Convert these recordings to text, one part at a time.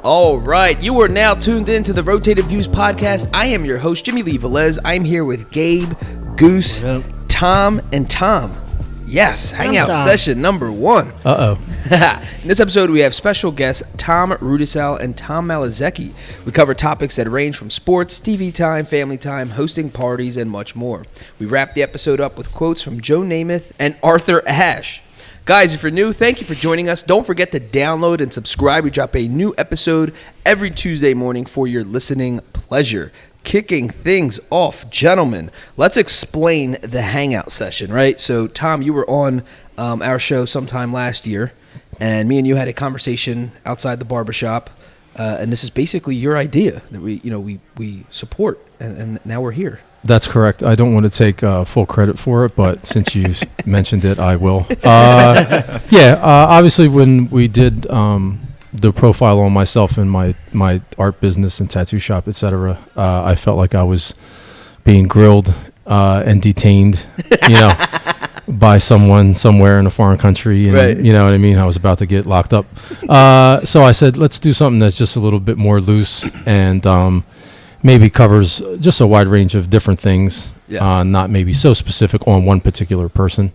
All right, you are now tuned in to the Rotated Views podcast. I am your host, Jimmylee Velez. I'm here with Gabe, Goose, Tom, and Tom. Yes, Hangout session number 1. In this episode, we have special guests Tom Rudesyle and Tom Malaszecki. We cover topics that range from sports, TV time, family time, hosting parties, and much more. We wrap the episode up with quotes from Joe Namath and Arthur Ashe. Guys, if you're new, thank you for joining us. Don't forget to download and subscribe. We drop a new episode every Tuesday morning for your listening pleasure. Kicking things off, gentlemen, let's explain the Hangout session, right? So, Tom, you were on our show sometime last year, and me and you had a conversation outside the barbershop, and this is basically your idea that we support, and now we're here. That's correct. I don't want to take full credit for it, but since you mentioned it, I will. Obviously, when we did the profile on myself and my art business and tattoo shop, etc., I felt like I was being grilled and detained, by someone somewhere in a foreign country, and right. You know what I mean? I was about to get locked up. So I said, let's do something that's just a little bit more loose and maybe covers just a wide range of different things, not maybe so specific on one particular person.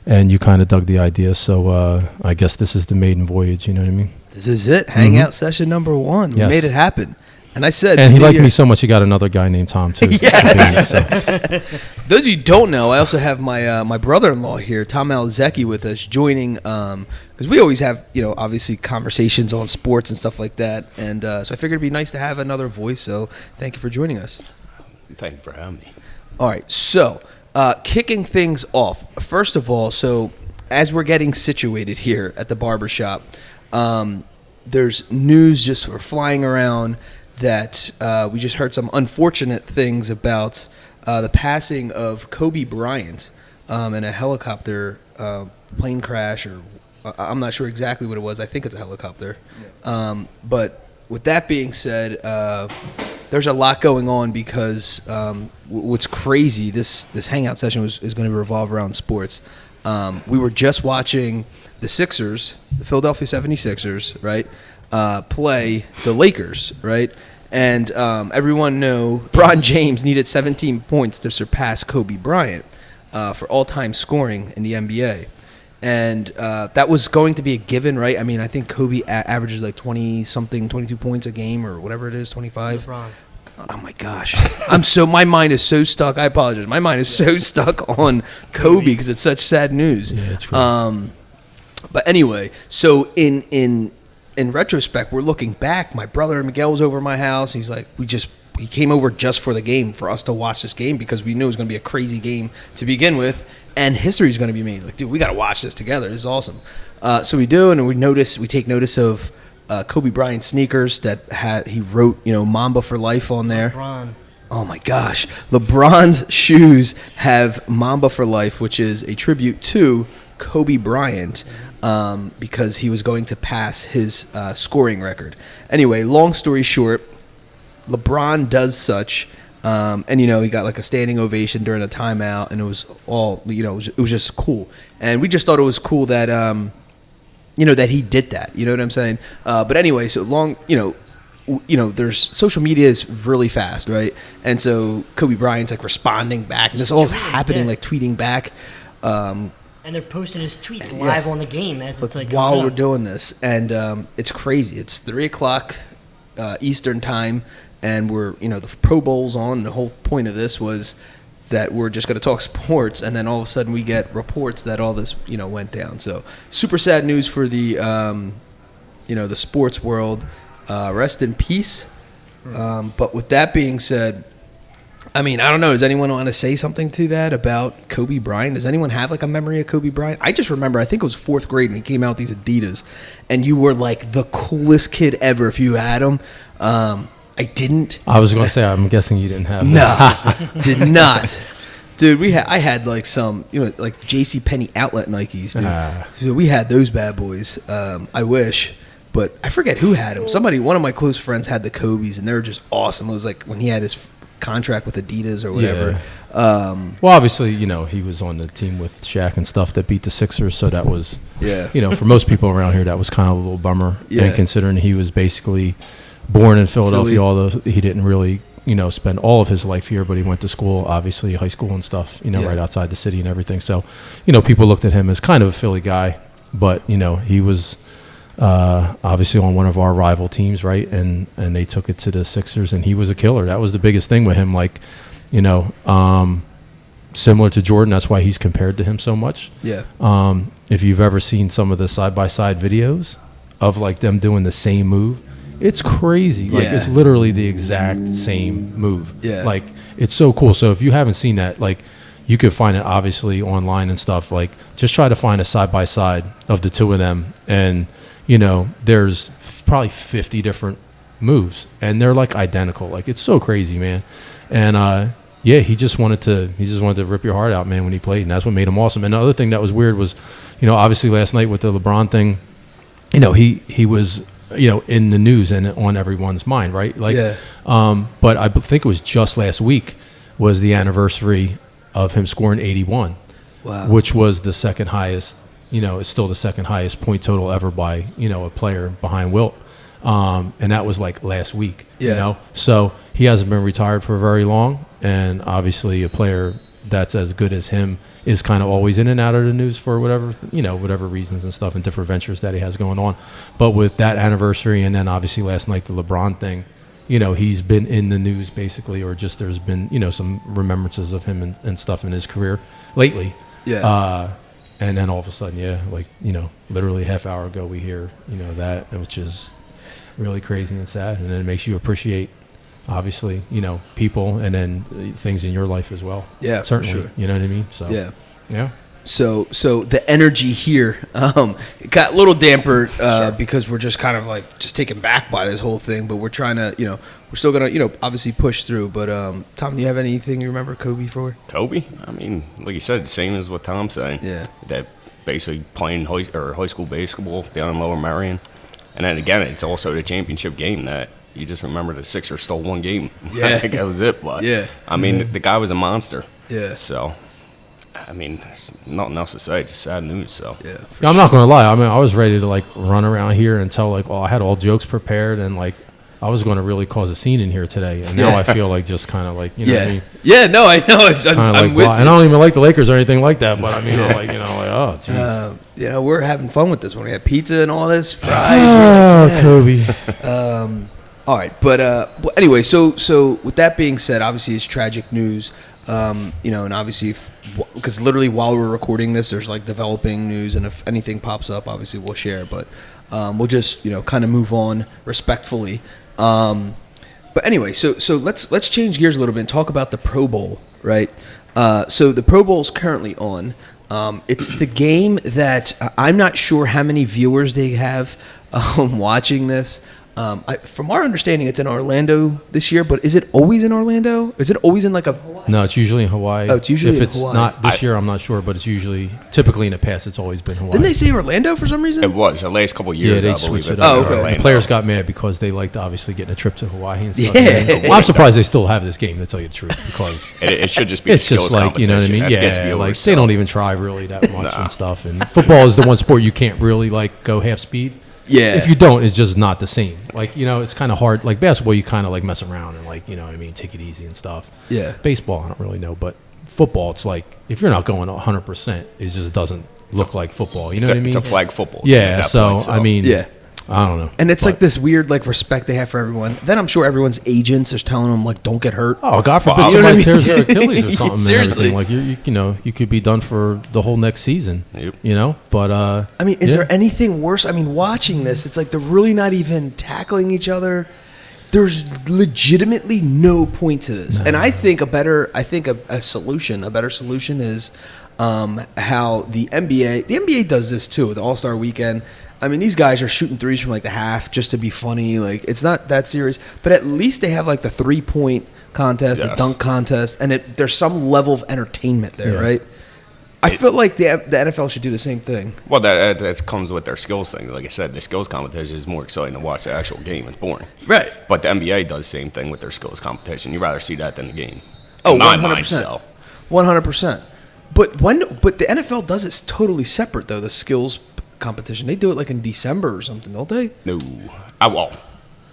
And you kind of dug the idea, so I guess this is the maiden voyage, you know what I mean? This is it, Hangout session number 1. We made it happen. And I said... And he liked me so much, he got another guy named Tom, too. Yes! Those of you who don't know, I also have my brother-in-law here, Tom Malaszecki, with us, joining... because we always have, obviously conversations on sports and stuff like that. And so I figured it'd be nice to have another voice. So thank you for joining us. Thank you for having me. All right. So kicking things off. First of all, so as we're getting situated here at the barbershop, there's news just flying around that we just heard some unfortunate things about the passing of Kobe Bryant in a helicopter plane crash, or I'm not sure exactly what it was. I think it's a helicopter. But with that being said, there's a lot going on because what's crazy, this Hangout session is going to revolve around sports. We were just watching the Sixers, the Philadelphia 76ers, right, play the Lakers, right? And everyone know LeBron James needed 17 points to surpass Kobe Bryant for all-time scoring in the NBA. And that was going to be a given, right? I mean, I think Kobe averages like 20-something, 22 points a game or whatever it is, 25. LeBron. Oh, my gosh. my mind is so stuck. I apologize. My mind is so stuck on Kobe because it's such sad news. Yeah, it's crazy. But anyway, so in retrospect, we're looking back. My brother Miguel was over at my house. He's like, he came over just for the game, for us to watch this game because we knew it was going to be a crazy game to begin with. And history is going to be made. Like, dude, we got to watch this together. This is awesome. So we do, and we take notice of Kobe Bryant sneakers that he wrote, Mamba for Life on there. LeBron. Oh my gosh. LeBron's shoes have Mamba for Life, which is a tribute to Kobe Bryant because he was going to pass his scoring record. Anyway, long story short, LeBron does such. And he got like a standing ovation during a timeout, and it was all, it was just cool. And we just thought it was cool that, that he did that. You know what I'm saying? But anyway, so long, there's social media is really fast, right? And so Kobe Bryant's like responding back, and this all is happening, like tweeting back. And they're posting his tweets live on the game as it's like while we're doing this, and it's crazy. It's 3:00 Eastern time. And we're, the Pro Bowl's on. And the whole point of this was that we're just going to talk sports. And then all of a sudden we get reports that all this, went down. So super sad news for the, the sports world. Rest in peace. But with that being said, I mean, I don't know. Does anyone want to say something to that about Kobe Bryant? Does anyone have like a memory of Kobe Bryant? I just remember, I think it was 4th grade when he came out with these Adidas. And you were like the coolest kid ever if you had them. I didn't. I was going to say, I'm guessing you didn't have No, did not. Dude, I had like some, like JCPenney outlet Nikes, dude. So we had those bad boys. I wish, but I forget who had them. One of my close friends had the Kobe's, and they were just awesome. It was like when he had his contract with Adidas or whatever. Well, obviously, he was on the team with Shaq and stuff that beat the Sixers, so that was, for most people around here, that was kind of a little bummer. Yeah. And considering he was basically born in Philadelphia, although he didn't really, spend all of his life here, but he went to school, obviously high school and stuff, right outside the city and everything. So, people looked at him as kind of a Philly guy, but, he was obviously on one of our rival teams, right? And they took it to the Sixers, and he was a killer. That was the biggest thing with him, like, similar to Jordan. That's why he's compared to him so much. Yeah. If you've ever seen some of the side-by-side videos of like them doing the same move, it's crazy. Like it's literally the exact same move. Yeah. Like it's so cool. So if you haven't seen that, like you could find it obviously online and stuff. Like just try to find a side-by-side of the two of them, and there's probably 50 different moves, and they're like identical. Like it's so crazy, man. And he just wanted to rip your heart out, man, when he played, and that's what made him awesome. And the other thing that was weird was, obviously last night with the LeBron thing, he was, in the news and on everyone's mind, right? Like, but I think it was just last week was the anniversary of him scoring 81, which was the second highest, it's still the second highest point total ever by, a player behind Wilt. And that was like last week, so he hasn't been retired for very long. And obviously a player that's as good as him is kind of always in and out of the news for whatever reasons and stuff and different ventures that he has going on. But with that anniversary and then obviously last night, the LeBron thing, he's been in the news basically, or just there's been, some remembrances of him and stuff in his career lately. Yeah. And then all of a sudden, literally a half hour ago we hear, that, which is really crazy and sad. And then it makes you appreciate obviously, people and then things in your life as well. Yeah, certainly. Sure. You know what I mean? So yeah. So the energy here it got a little dampered because we're just kind of like just taken back by this whole thing. But we're trying to, we're still gonna, obviously push through. But Tom, do you have anything you remember Kobe for? Kobe? I mean, like you said, the same as what Tom's saying. Yeah. That basically playing high school basketball down in Lower Merion, and then again, it's also the championship game that. You just remember the Sixers stole one game. Yeah. I think that was it. But, I mean, the guy was a monster. Yeah. So, I mean, there's nothing else to say. Just sad news. So, I'm not going to lie. I mean, I was ready to, like, run around here and tell, like, I had all jokes prepared and, like, I was going to really cause a scene in here today. And now I feel like just kind of like, what I mean? Yeah, no, I know. I'm with you. And I don't even like the Lakers or anything like that. But, I mean, oh, jeez. We're having fun with this one. We had pizza and all this, fries. Kobe. All right, but anyway, so with that being said, obviously it's tragic news, and obviously because literally while we're recording this, there's like developing news, and if anything pops up, obviously we'll share, but we'll just kind of move on respectfully. But anyway, so let's change gears a little bit and talk about the Pro Bowl, right? So the Pro Bowl's currently on. It's the game that I'm not sure how many viewers they have watching this. From our understanding, it's in Orlando this year, but is it always in Orlando? Is it always in like a... No, it's usually in Hawaii. Oh, it's usually in Hawaii. If it's not this year, I'm not sure, but it's usually... Typically in the past, it's always been Hawaii. Didn't they say Orlando for some reason? It was. The last couple of years, they I believe it. Oh, okay. The players got mad because they liked obviously getting a trip to Hawaii and stuff. Yeah. I'm surprised they still have this game, to tell you the truth, because... it should just be a skills competition. You know what I mean? Yeah, like they don't even try really that much and stuff. And football is the one sport you can't really like go half speed. Yeah. If you don't, it's just not the same. Like, it's kind of hard. Like basketball, you kind of like mess around and like, take it easy and stuff. Yeah. Baseball, I don't really know. But football, it's like, if you're not going 100%, it just doesn't look like football. You know what I mean? It's a flag football. Yeah. So, I mean, I don't know. And it's like this weird like respect they have for everyone. Then I'm sure everyone's agents are telling them like, don't get hurt. Oh, God forbid somebody tears their Achilles or something. Seriously. Like you could be done for the whole next season. Yep. But I mean, is there anything worse? I mean, watching this, it's like they're really not even tackling each other. There's legitimately no point to this. No. And I think a better solution is how the NBA does this too. The All-Star Weekend. I mean, these guys are shooting threes from like the half just to be funny. Like, it's not that serious, but at least they have like the 3-point contest, the dunk contest, and there's some level of entertainment there, right? I feel like the NFL should do the same thing. Well, that comes with their skills thing. Like I said, the skills competition is more exciting to watch. The actual game is boring. Right. But the NBA does the same thing with their skills competition. You'd rather see that than the game. Oh, 100%. 100%. But the NFL does it totally separate though. The skills competition, they do it like in December or something, don't they? No, well,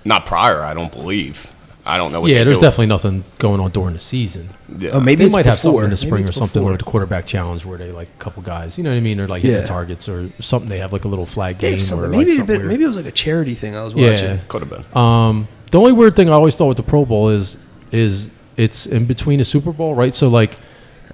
not prior. I don't believe. I don't know. There's definitely nothing going on during the season. Yeah. Maybe they might have before. something in the spring or something like the quarterback challenge where they like a couple guys, you know what I mean, or like hit the targets or something. They have like a little flag game or maybe like maybe it was like a charity thing I was watching. Yeah, could have been. The only weird thing I always thought with the Pro Bowl is it's in between a Super Bowl, right? So like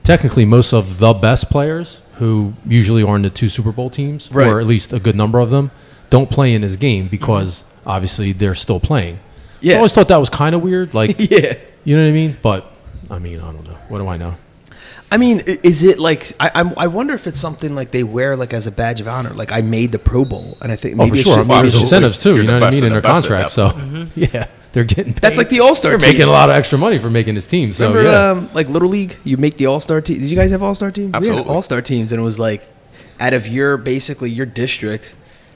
technically most of the best players who usually are in the 2 Super Bowl teams, or at least a good number of them, don't play in this game because obviously they're still playing. Yeah. So I always thought that was kind of weird. Like, you know what I mean? But, I mean, I don't know. What do I know? I mean, is it like I wonder if it's something like they wear like as a badge of honor. Like I made the Pro Bowl, and I think maybe for sure. Maybe there's incentives too. You know what I mean in their contract. So they're getting paid. That's like the All-Star team. They're making a lot of extra money for making this team. So remember, like Little League, you make the All-Star team. Did you guys have All-Star teams? Absolutely. We had All-Star teams, and it was like out of your district,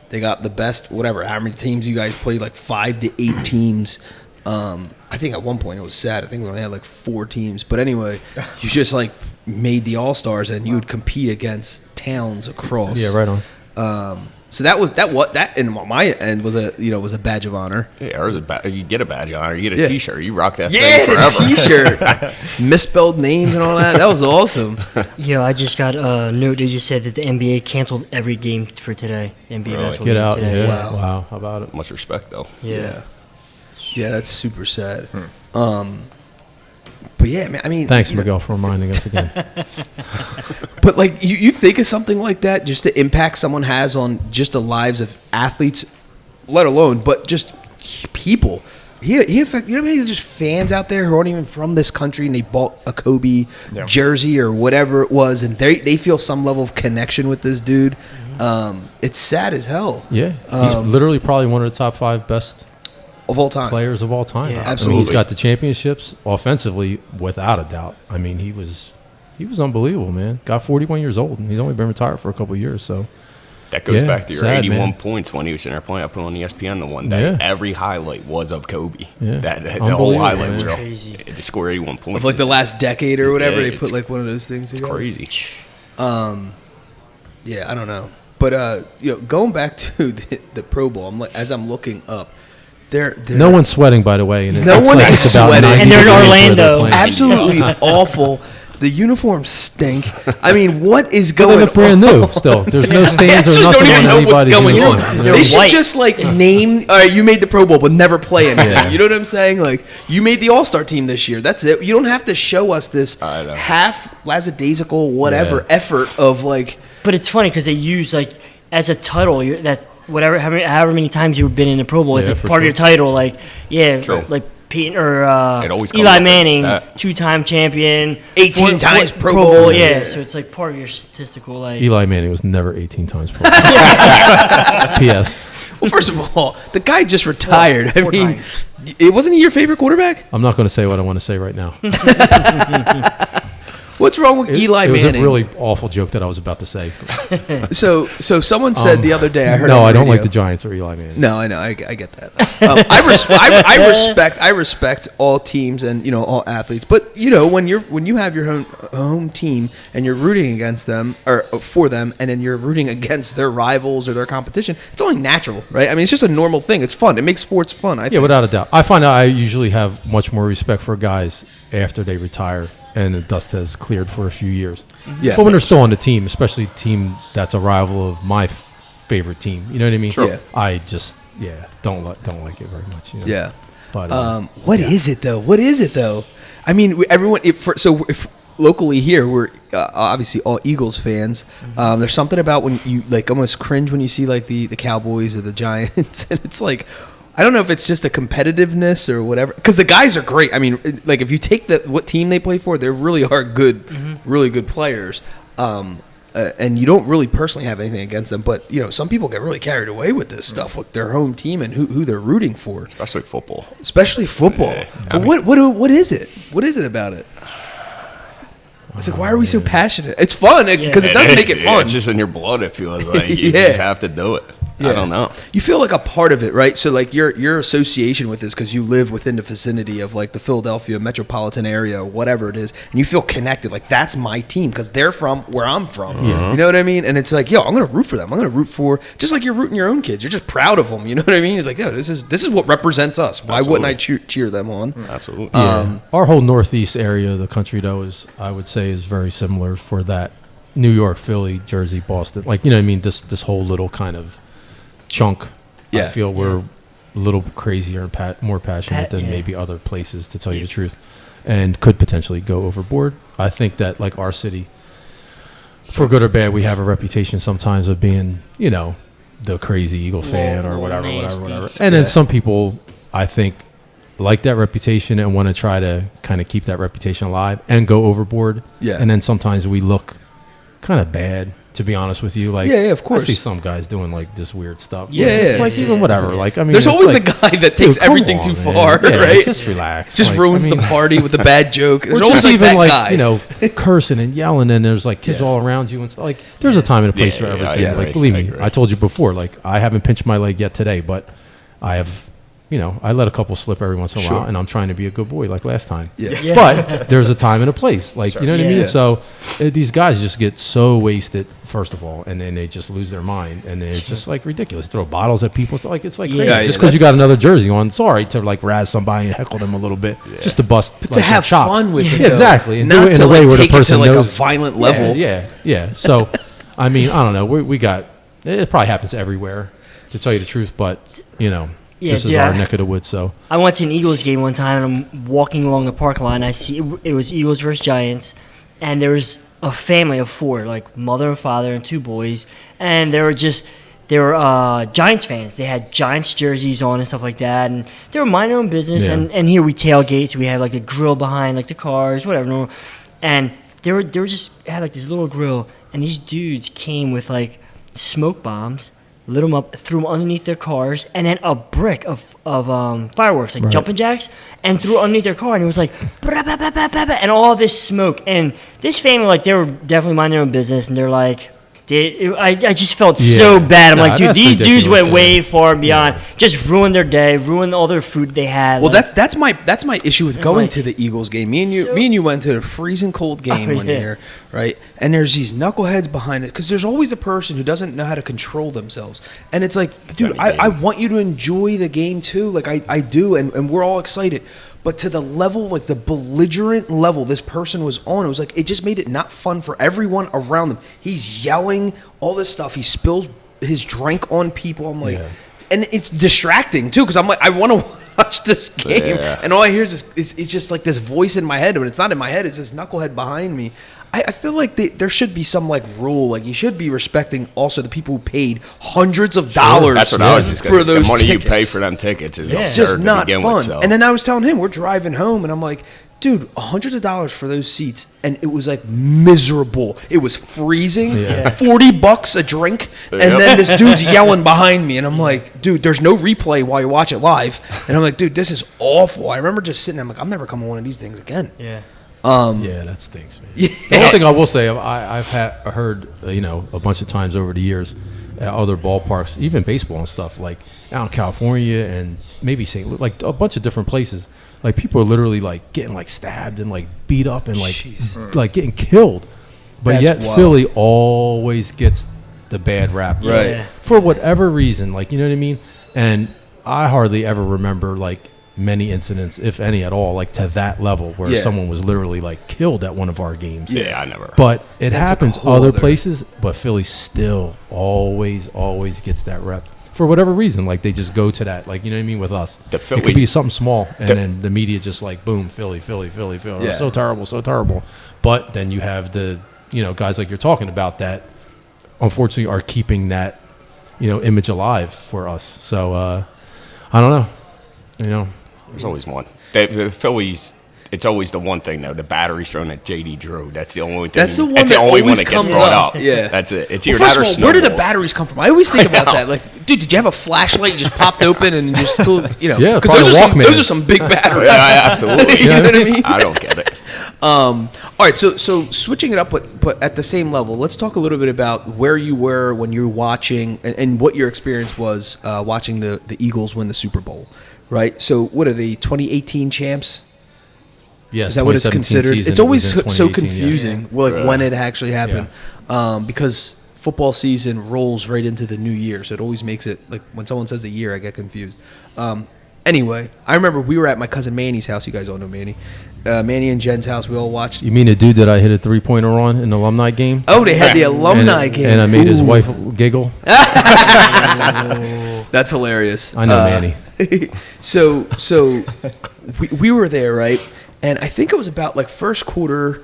they got the best whatever. How many teams you guys played? Like 5 to 8 teams. I think at one point it was sad. I think we only had like 4 teams. But anyway, you just like made the All-Stars and you would compete against towns across. Yeah, right on. So that in my end was a badge of honor. Yeah, ours you get a badge of honor. You get a T-shirt. You rock that thing forever. The T-shirt. Misspelled names and all that. That was awesome. Yo, I just got a note that just said that the NBA canceled every game for today. NBA basketball Get game out. today. Yeah. Wow. How about it? Much respect, though. Yeah. Yeah, that's super sad. But yeah, man, I mean, thanks, Miguel, for reminding us again. But like, you think of something like that, just the impact someone has on just the lives of athletes, let alone, but just people. He affect. You know, maybe just fans out there who aren't even from this country and they bought a Kobe jersey or whatever it was, and they feel some level of connection with this dude. It's sad as hell. Yeah, he's literally probably one of the top 5 best of all time players of all time. Yeah, absolutely. I mean, he's got the championships offensively without a doubt. I mean, he was unbelievable, man. Got 41 years old and he's only been retired for a couple of years. So that goes back to your 81 man. Points when he was in there playing. I put on ESPN the one day. Yeah. Every highlight was of Kobe. Yeah. The whole highlight was crazy. They scored 81 points. Of like the last decade or whatever. Yeah, They put like one of those things together. It's crazy. Yeah, I don't know. But going back to the Pro Bowl, as I'm looking up. No one's sweating, by the way. And no one is sweating. And they're in Orlando. It's absolutely awful. The uniforms stink. I mean, what is going on? They look brand new still. There's no stains or nothing on anybody's uniform. They should just like name, all right, you made the Pro Bowl, but never play anything. Yeah. You know what I'm saying? Like, you made the All-Star team this year. That's it. You don't have to show us this half lackadaisical whatever effort of like. But it's funny because they use like as a title. That's whatever, however many times you've been in the Pro Bowl, it's like part of your title. Like, like Peyton or Eli Manning, 2-time champion, 18 times Pro Bowl. Yeah, so it's like part of your statistical. Like Eli Manning was never 18 times Pro Bowl. P.S. Well, first of all, the guy just retired. I mean, it wasn't he your favorite quarterback? I'm not going to say what I want to say right now. What's wrong with Eli Manning? It was a really awful joke that I was about to say. So someone said the other day, I heard. No, I don't like the Giants or Eli Manning. No, I know, I get that. I respect all teams and all athletes. But when you have your home team and you're rooting against them or for them, and then you're rooting against their rivals or their competition, it's only natural, right? I mean, it's just a normal thing. It's fun. It makes sports fun. I think. Without a doubt. I find I usually have much more respect for guys after they retire and the dust has cleared for a few years. Yeah. But when they're still on the team, especially a team that's a rival of my favorite team, you know what I mean? Sure. Yeah. I just don't like it very much. Yeah. But what is it though? I mean, everyone. If locally here we're obviously all Eagles fans. There's something about when you like almost cringe when you see like the Cowboys or the Giants, and it's like. I don't know if it's just a competitiveness or whatever, because the guys are great. I mean, like if you take what team they play for, they really are good, really good players. And you don't really personally have anything against them, but some people get really carried away with this stuff, with their home team and who they're rooting for, especially football. Yeah. But what is it? What is it about it? It's like, why are we so passionate? It's fun because it does make it fun. It's just in your blood. It feels like you just have to do it. I don't know. You feel like a part of it, right? So like your association with this because you live within the vicinity of like the Philadelphia metropolitan area, or whatever it is, and you feel connected. Like that's my team because they're from where I'm from. You know what I mean? And it's like, yo, I'm gonna root for them. I'm gonna root for just like you're rooting your own kids. You're just proud of them. You know what I mean? It's like, yo, this is what represents us. Why wouldn't I cheer them on? Absolutely. Our whole northeast area of the country, though, I would say, is very similar for that. New York, Philly, Jersey, Boston, like, you know what I mean? This whole little kind of chunk. I feel we're a little crazier and more passionate than maybe other places, to tell you the truth, and could potentially go overboard. I think that like our city, for good or bad, we have a reputation sometimes of being, you know, the crazy Eagle fan or whatever. And then some people, I think, like that reputation and want to try to kind of keep that reputation alive and go overboard. And then sometimes we look kind of bad, to be honest with you. Like, of course. I see some guys doing like this weird stuff. It's like even whatever. Like, I mean, there's always like, the guy that takes everything too far, right? Just relax. Just ruins the party with a bad joke. There's always always even that like guy. you know, cursing and yelling, and there's like kids all around you and stuff. Like, there's a time and a place for everything. Like, believe me, I told you before. Like, I haven't pinched my leg yet today, but I have. You know, I let a couple slip every once in a while, and I'm trying to be a good boy like last time. But there's a time and a place. Like, you know what I mean? So these guys just get so wasted, first of all, and then they just lose their mind. And it's just, like, ridiculous. Throw bottles at people. Like, it's, like, crazy. Just because you got another jersey on. Sorry to, like, razz somebody and heckle them a little bit. Just to bust, but like, to have fun with it. Exactly. And not do it in a way where the person knows. knows. A violent level. So, I mean, I don't know. We got, it probably happens everywhere, to tell you the truth. But, you know. This is our neck of the woods, so. I went to an Eagles game one time, and I'm walking along the parking lot, and I see it was Eagles versus Giants, and there was a family of four, like mother and father and two boys, and they were Giants fans. They had Giants jerseys on and stuff like that, and they were minding their own business, and here we tailgate, so we have like a grill behind like the cars, whatever, and they were just had like this little grill, and these dudes came with like smoke bombs, lit them up, threw them underneath their cars, and then a brick of fireworks, like jumping jacks, and threw it underneath their car, and it was like, and all this smoke. And this family, like, they were definitely minding their own business, and they're like, I just felt so bad. I'm like, dude, these dudes went way far and beyond. Just ruined their day, ruined all their food they had. Well, like, that's my issue with going to the Eagles game. Me and you went to a freezing cold game one year, right? And there's these knuckleheads behind it because there's always a person who doesn't know how to control themselves. And it's like, dude, I want you to enjoy the game too. Like I do, and we're all excited. But to the level, like the belligerent level this person was on, it was like, it just made it not fun for everyone around them. He's yelling all this stuff. He spills his drink on people. I'm like, and it's distracting too, because I'm like, I want to watch this game. And all I hear is this, it's just like this voice in my head, but it's not in my head. It's this knucklehead behind me. I feel like there should be some like rule, like you should be respecting also the people who paid hundreds of dollars. That's what I was just for those the money tickets. You pay for them tickets is it's just not fun. With, so. And then I was telling him we're driving home, and I'm like, dude, hundreds of dollars for those seats, and it was like miserable. It was freezing, $40 a drink, and then this dude's yelling behind me, and I'm like, dude, there's no replay while you watch it live, and I'm like, dude, this is awful. I remember just sitting there, I'm like, I'm never coming to one of these things again. That stinks, man. The one thing I will say, I've heard, you know, a bunch of times over the years at other ballparks, even baseball and stuff, like out in California and maybe St. Louis, like a bunch of different places, like people are literally like getting like stabbed and like beat up and like getting killed, but That's yet wild. Philly always gets the bad rap, right? For whatever reason, like, you know what I mean. And I hardly ever remember like many incidents, if any at all, like to that level where someone was literally like killed at one of our games. I never. But it happens other places, but Philly still always gets that rep for whatever reason. Like they just go to that, like, you know what I mean, with us. It could be something small, and then the media just like, boom, Philly. Yeah. So terrible. But then you have the, you know, guys like you're talking about that unfortunately are keeping that, you know, image alive for us. So I don't know, you know. There's always one. The Phillies, it's always the one thing, though. The batteries thrown at J.D. Drew. That's the only thing. That's the one that always gets brought up. Yeah. That's it. It's well, either that or snowballs. Where did the batteries come from? I always think about that. Like, dude, did you have a flashlight you just popped open and just, you know? Yeah, because those are some big batteries. Yeah, absolutely. You know what I mean? I don't get it. All right, so switching it up, but at the same level, let's talk a little bit about where you were when you were watching and what your experience was watching the Eagles win the Super Bowl, right? So what are they, 2018 champs? Yes, is that what it's considered? It's always so confusing, yeah. when it actually happened, because football season rolls right into the new year, so it always makes it like when someone says the year, I get confused. Anyway, I remember we were at my cousin Manny's house. You guys all know Manny. Manny and Jen's house. We all watched. You mean the dude that I hit a 3-pointer on in the alumni game? Oh, they had the alumni game, and I made his wife giggle. That's hilarious. I know Manny. So we were there, right? And I think it was about like first quarter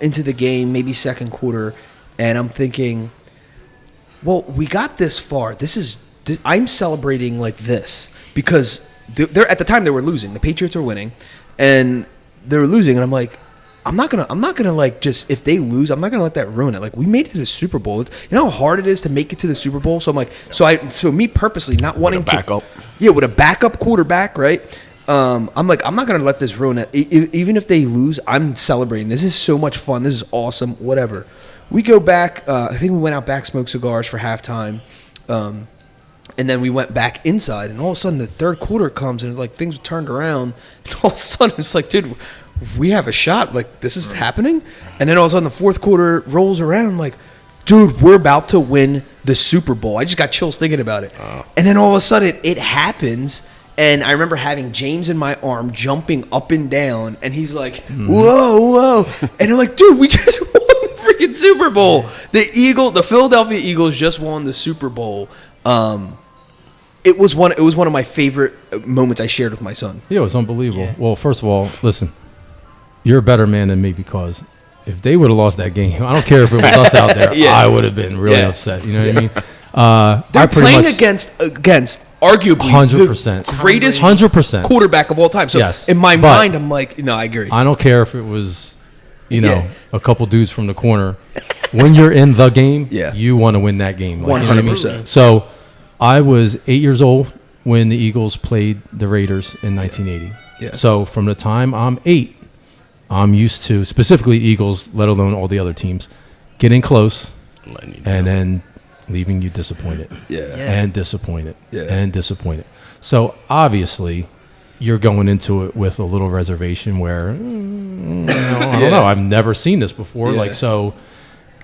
into the game, maybe second quarter, and I'm thinking, well, we got this far. I'm celebrating like this because they're at the time they were losing. The Patriots were winning, and they were losing. And I'm like, I'm not gonna like just if they lose, I'm not gonna let that ruin it. Like we made it to the Super Bowl. You know how hard it is to make it to the Super Bowl. So I'm like, so me purposely not wanting to with a backup quarterback, right? I'm like, I'm not gonna let this ruin it. Even if they lose, I'm celebrating. This is so much fun. This is awesome. Whatever. We go back. I think we went out back, smoked cigars for halftime. And then we went back inside, and all of a sudden the third quarter comes, and like things were turned around. And all of a sudden it's like, dude, we have a shot. Like this is happening. And then all of a sudden the fourth quarter rolls around. I'm like, dude, we're about to win the Super Bowl. I just got chills thinking about it. And then all of a sudden it happens, and I remember having James in my arm jumping up and down, and he's like, whoa. And I'm like, dude, we just won the freaking Super Bowl. The Philadelphia Eagles just won the Super Bowl. It was one of my favorite moments I shared with my son. Yeah, it was unbelievable. Yeah. Well, first of all, listen, you're a better man than me because if they would have lost that game, I don't care if it was us out there, I would have been really upset. You know what I mean? They're playing against arguably 100%. The greatest 100% quarterback of all time. So in my mind, I'm like, no, I agree. I don't care if it was, a couple dudes from the corner. When you're in the game, you want to win that game. 100%. You know what I mean? So I was 8 years old when the Eagles played the Raiders in 1980. Yeah. So from the time I'm 8, I'm used to, specifically Eagles, let alone all the other teams, getting close and then leaving you disappointed. And disappointed. And disappointed. So obviously you're going into it with a little reservation where, I don't know, I've never seen this before. Like, so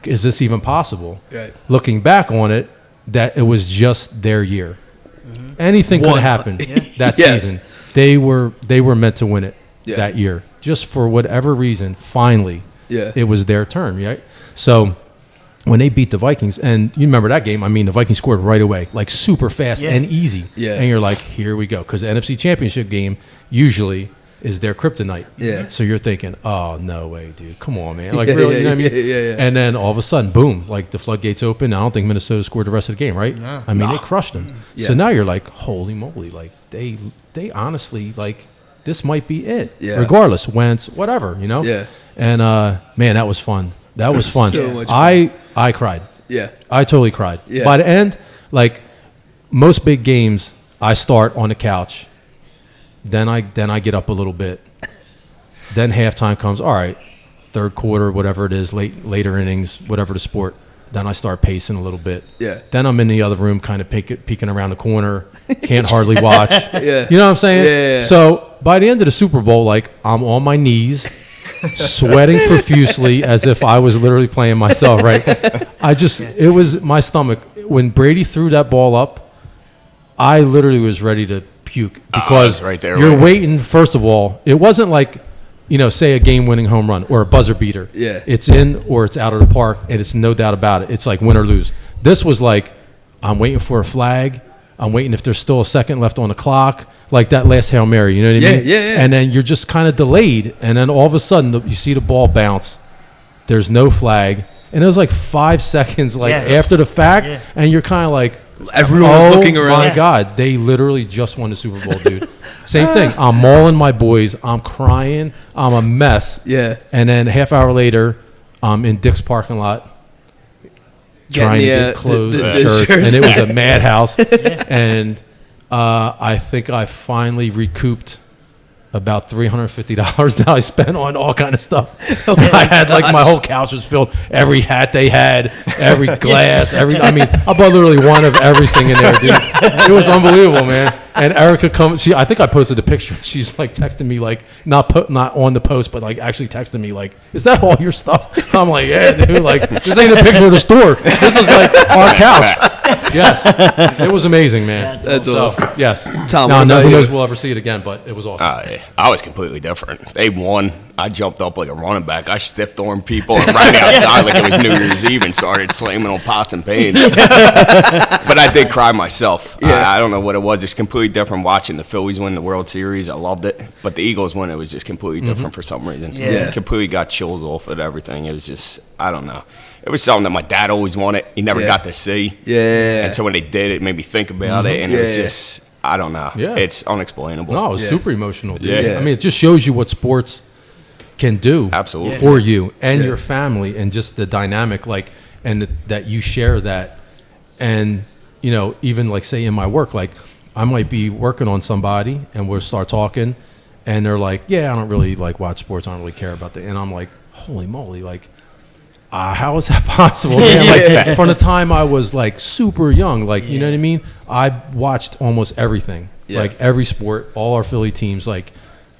is this even possible? Right. Looking back on it, that it was just their year. Anything could happen that season. They were meant to win it that year. Just for whatever reason, finally, it was their turn, right? So when they beat the Vikings, and you remember that game, I mean, the Vikings scored right away, like super fast and easy. And you're like, here we go. Because the NFC Championship game usually is their kryptonite. So you're thinking, oh, no way, dude. Come on, man. Like, really? You know what I mean? And then all of a sudden, boom, like the floodgates open. I don't think Minnesota scored the rest of the game, right? No. I mean, they crushed them. So now you're like, holy moly. Like, they honestly, like, this might be it. Regardless, Wentz, whatever, And, man, that was fun. That was fun. So much fun. I cried. Yeah. I totally cried. By the end, like, most big games, I start on the couch. Then I get up a little bit. Then halftime comes. All right, third quarter, whatever it is, later innings, whatever the sport. Then I start pacing a little bit. Then I'm in the other room, kind of peeking around the corner. Can't hardly watch. You know what I'm saying? So by the end of the Super Bowl, like I'm on my knees, sweating profusely as if I was literally playing myself. Right? It was my stomach when Brady threw that ball up. I literally was ready to puke because you're waiting. First of all, it wasn't like, say a game-winning home run or a buzzer beater. It's in or it's out of the park, and it's no doubt about it. It's like win or lose. This was like, I'm waiting for a flag. I'm waiting if there's still a second left on the clock, like that last Hail Mary. You know what I mean? And then you're just kind of delayed, and then all of a sudden you see the ball bounce. There's no flag, and it was like 5 seconds after the fact, and you're kind of like, everyone's looking around. Oh my God, they literally just won the Super Bowl, dude. Same thing. I'm mauling my boys. I'm crying. I'm a mess. And then a half hour later, I'm in Dick's parking lot trying to get clothes and shirts. And it was a madhouse. And I think I finally recouped about $350 that I spent on all kind of stuff. I had like my whole couch was filled. Every hat they had, every glass, I bought literally one of everything in there, dude. It was unbelievable, man. And Erica comes. I think I posted a picture. She's like texting me, like not on the post, but like actually texting me, like, "Is that all your stuff?" I'm like, "Yeah, dude. Like, this ain't a picture of the store. This is like our couch." Yes, it was amazing, man. That's awesome. So, yes, Tom. Now, who knows we'll ever see it again, but it was awesome. I was completely different. They won. I jumped up like a running back. I stiff-armed people and ran outside like it was New Year's Eve and started slamming on pots and pans. But I did cry myself. I don't know what it was. It's completely different watching the Phillies win the World Series. I loved it. But the Eagles win, it was just completely different for some reason. Yeah. Completely got chills off at everything. It was just, I don't know. It was something that my dad always wanted. He never got to see. Yeah. And so when they did, it made me think about it. And it was just, I don't know. Yeah. It's unexplainable. No, it was super emotional, dude. Yeah. I mean, it just shows you what sports can do for you and your family, and just the dynamic, like, and that you share that. And, you know, even like say in my work, like I might be working on somebody and we'll start talking and they're like, yeah, I don't really like watch sports. I don't really care about that. And I'm like, holy moly, like, how is that possible, man? Like from the time I was like super young, like, you know what I mean? I watched almost everything, like every sport, all our Philly teams, like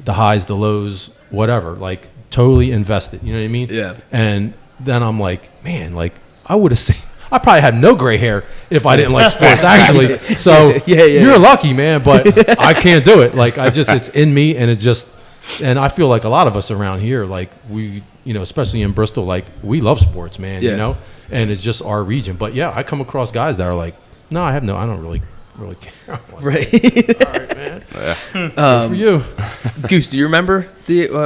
the highs, the lows, whatever, like totally invested, you know what I mean? Yeah. And then I'm like, man, like I would have seen, I probably had no gray hair if I didn't like sports, actually. So you're lucky, man, but I can't do it. Like it's in me, and it's just, and I feel like a lot of us around here, like we, you know, especially in Bristol, like we love sports, man, you know, and it's just our region. But yeah, I come across guys that are like, no, I don't really care. Right. All right, man. Good for you. Goose, do you remember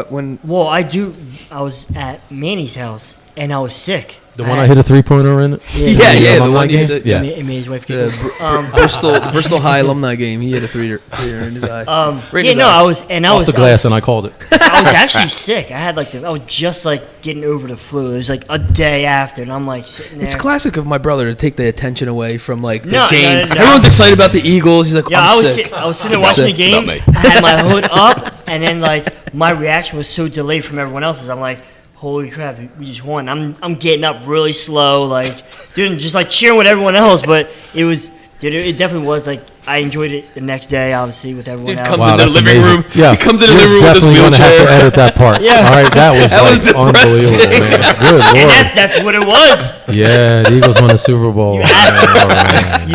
when? Well, I do. I was at Manny's house and I was sick. The one I hit a 3-pointer in? Yeah, the one you hit. Yeah. It made his wife get the Bristol High alumni game. He hit a 3-pointer in his eye. I was off the glass, and I called it. I was actually sick. I was just like getting over the flu. It was like a day after, and I'm like sitting there. It's classic of my brother to take the attention away from like the game. No. Everyone's excited about the Eagles. He's like, I'm sick. I was sitting there watching the game. I had my hood up, and then like my reaction was so delayed from everyone else's. I'm like, holy crap, we just won. I'm getting up really slow, like, dude, just like cheering with everyone else. But it was, dude, it definitely was like, I enjoyed it the next day, obviously, with everyone else. Dude comes into the living room. Yeah. He comes into the living room with his wheelchair. Definitely going to have to edit that part. All right, that was unbelievable, man. Good Lord. And that's what it was. Yeah, the Eagles won the Super Bowl. You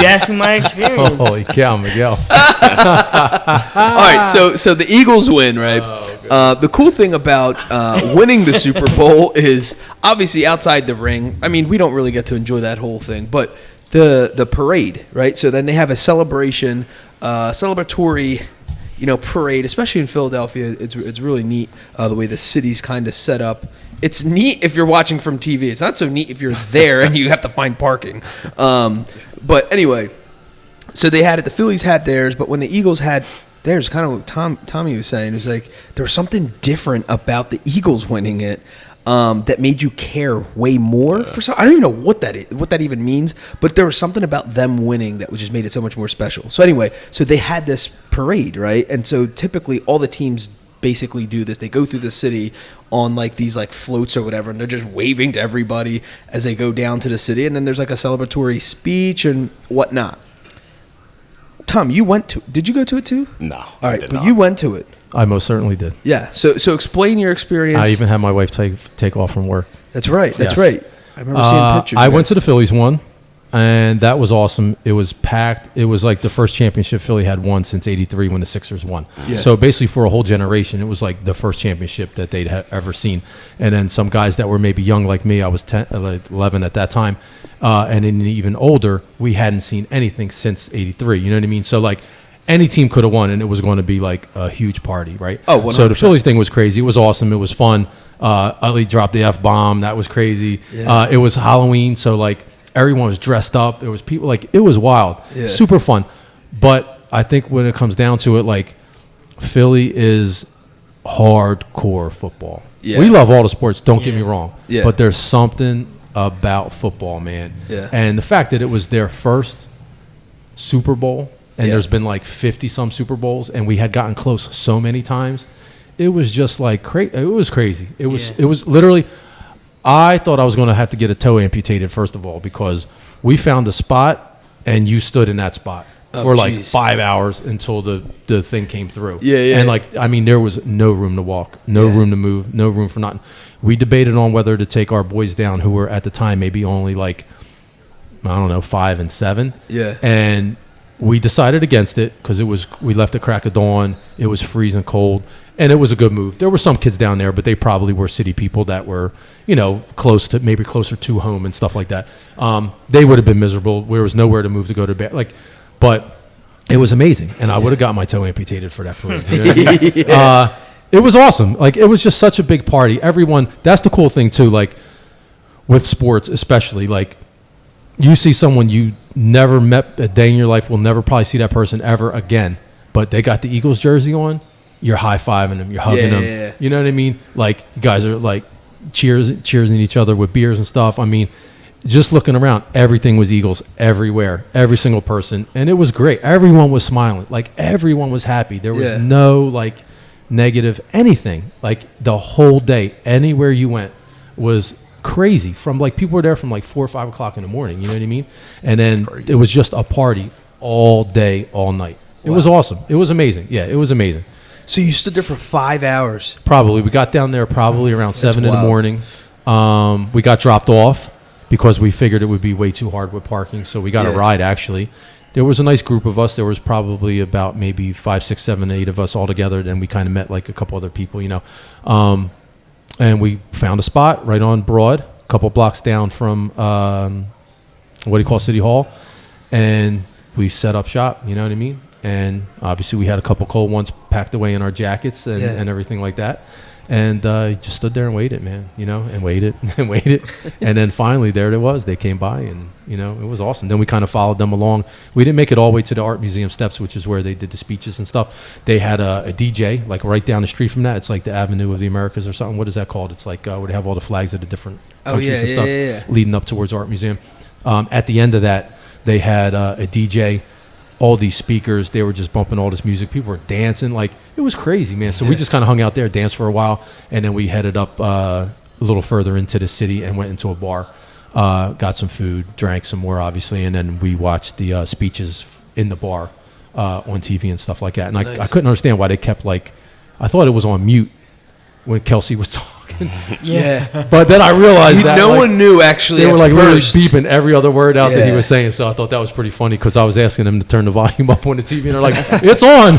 asked me my experience. Holy cow, Miguel. All right, so the Eagles win, right? The cool thing about winning the Super Bowl is obviously outside the ring. I mean, we don't really get to enjoy that whole thing, but the parade, right? So then they have a celebration, celebratory, parade, especially in Philadelphia. It's really neat the way the city's kind of set up. It's neat if you're watching from TV. It's not so neat if you're there and you have to find parking. But anyway, so they had it. The Phillies had theirs, but when the Eagles had theirs, kind of what Tommy was saying, it was like there was something different about the Eagles winning it. That made you care way more for some. I don't even know what that even means, but there was something about them winning that just made it so much more special. So anyway, so they had this parade, right? And so typically all the teams basically do this. They go through the city on like these like floats or whatever, and they're just waving to everybody as they go down to the city. And then there's like a celebratory speech and whatnot. Tom, did you go to it too? No. All right, but you went to it. I most certainly did. Yeah. So explain your experience. I even had my wife take off from work. That's right. That's right. I remember seeing pictures. I went to the Phillies one, and that was awesome. It was packed. It was like the first championship Philly had won since '83 when the Sixers won. Yeah. So basically for a whole generation, it was like the first championship that they'd ever seen. And then some guys that were maybe young like me, I was 11 at that time, and then even older, we hadn't seen anything since '83. You know what I mean? So like, any team could have won, and it was going to be like a huge party, right? Oh, 100%. So the Phillies thing was crazy. It was awesome. It was fun. Utley dropped the F-bomb. That was crazy. Yeah. It was Halloween, so like everyone was dressed up. It was people, like, it was wild. Yeah. Super fun. But I think when it comes down to it, like, Philly is hardcore football. Yeah. We love all the sports, don't get me wrong. Yeah. But there's something about football, man. Yeah. And the fact that it was their first Super Bowl and there's been like 50 some Super Bowls, and we had gotten close so many times. It was just like it was crazy. It was literally. I thought I was going to have to get a toe amputated first of all, because we found a spot and you stood in that spot for like 5 hours until the thing came through. And like, I mean, there was no room to walk, no room to move, no room for nothing. We debated on whether to take our boys down, who were at the time maybe only like, I don't know, 5 and 7. And we decided against it because we left at crack of dawn. It was freezing cold, and it was a good move. There were some kids down there, but they probably were city people that were, maybe closer to home and stuff like that. They would have been miserable. There was nowhere to move to go to bed. But it was amazing, and I would have got my toe amputated for that parade. You know what I mean? It was awesome. Like, it was just such a big party. Everyone. That's the cool thing too. Like with sports, especially like. You see someone you never met a day in your life, will never probably see that person ever again, but they got the Eagles jersey on, you're high-fiving them, you're hugging them. Yeah. You know what I mean? Like, you guys are like cheersing each other with beers and stuff. I mean, just looking around, everything was Eagles everywhere, every single person, and it was great. Everyone was smiling. Like, everyone was happy. There was no, like, negative anything. Like, the whole day, anywhere you went was crazy. From like, people were there from like 4 or 5 o'clock in the morning, you know what I mean? And then it was just a party all day, all night. It was awesome. It was amazing. Yeah, it was amazing. So you stood there for 5 hours? Probably. We got down there probably around 7 in the morning. We got dropped off because we figured it would be way too hard with parking, so we got a ride actually. There was a nice group of us. There was probably about maybe 5, 6, 7, 8 of us all together, and we kind of met like a couple other people, and we found a spot right on Broad, a couple blocks down from City Hall, and we set up shop, you know what I mean? And obviously we had a couple cold ones packed away in our jackets and everything like that. And just stood there and waited, man, and waited and waited. And then finally there it was. They came by, and, it was awesome. Then we kind of followed them along. We didn't make it all the way to the Art Museum steps, which is where they did the speeches and stuff. They had a DJ, like right down the street from that. It's like the Avenue of the Americas or something. What is that called? It's like where they have all the flags of the different countries and stuff leading up towards Art Museum. At the end of that, they had a DJ, all these speakers. They were just bumping all this music. People were dancing. Like, it was crazy, man. So we just kind of hung out there, danced for a while, and then we headed up a little further into the city and went into a bar, got some food, drank some more, obviously, and then we watched the speeches in the bar on TV and stuff like that. And I couldn't understand why they kept, like, I thought it was on mute when Kelsey was talking. But then I realized that no one knew actually. They were like literally beeping every other word out that he was saying. So I thought that was pretty funny because I was asking them to turn the volume up on the TV, and they're like, "It's on."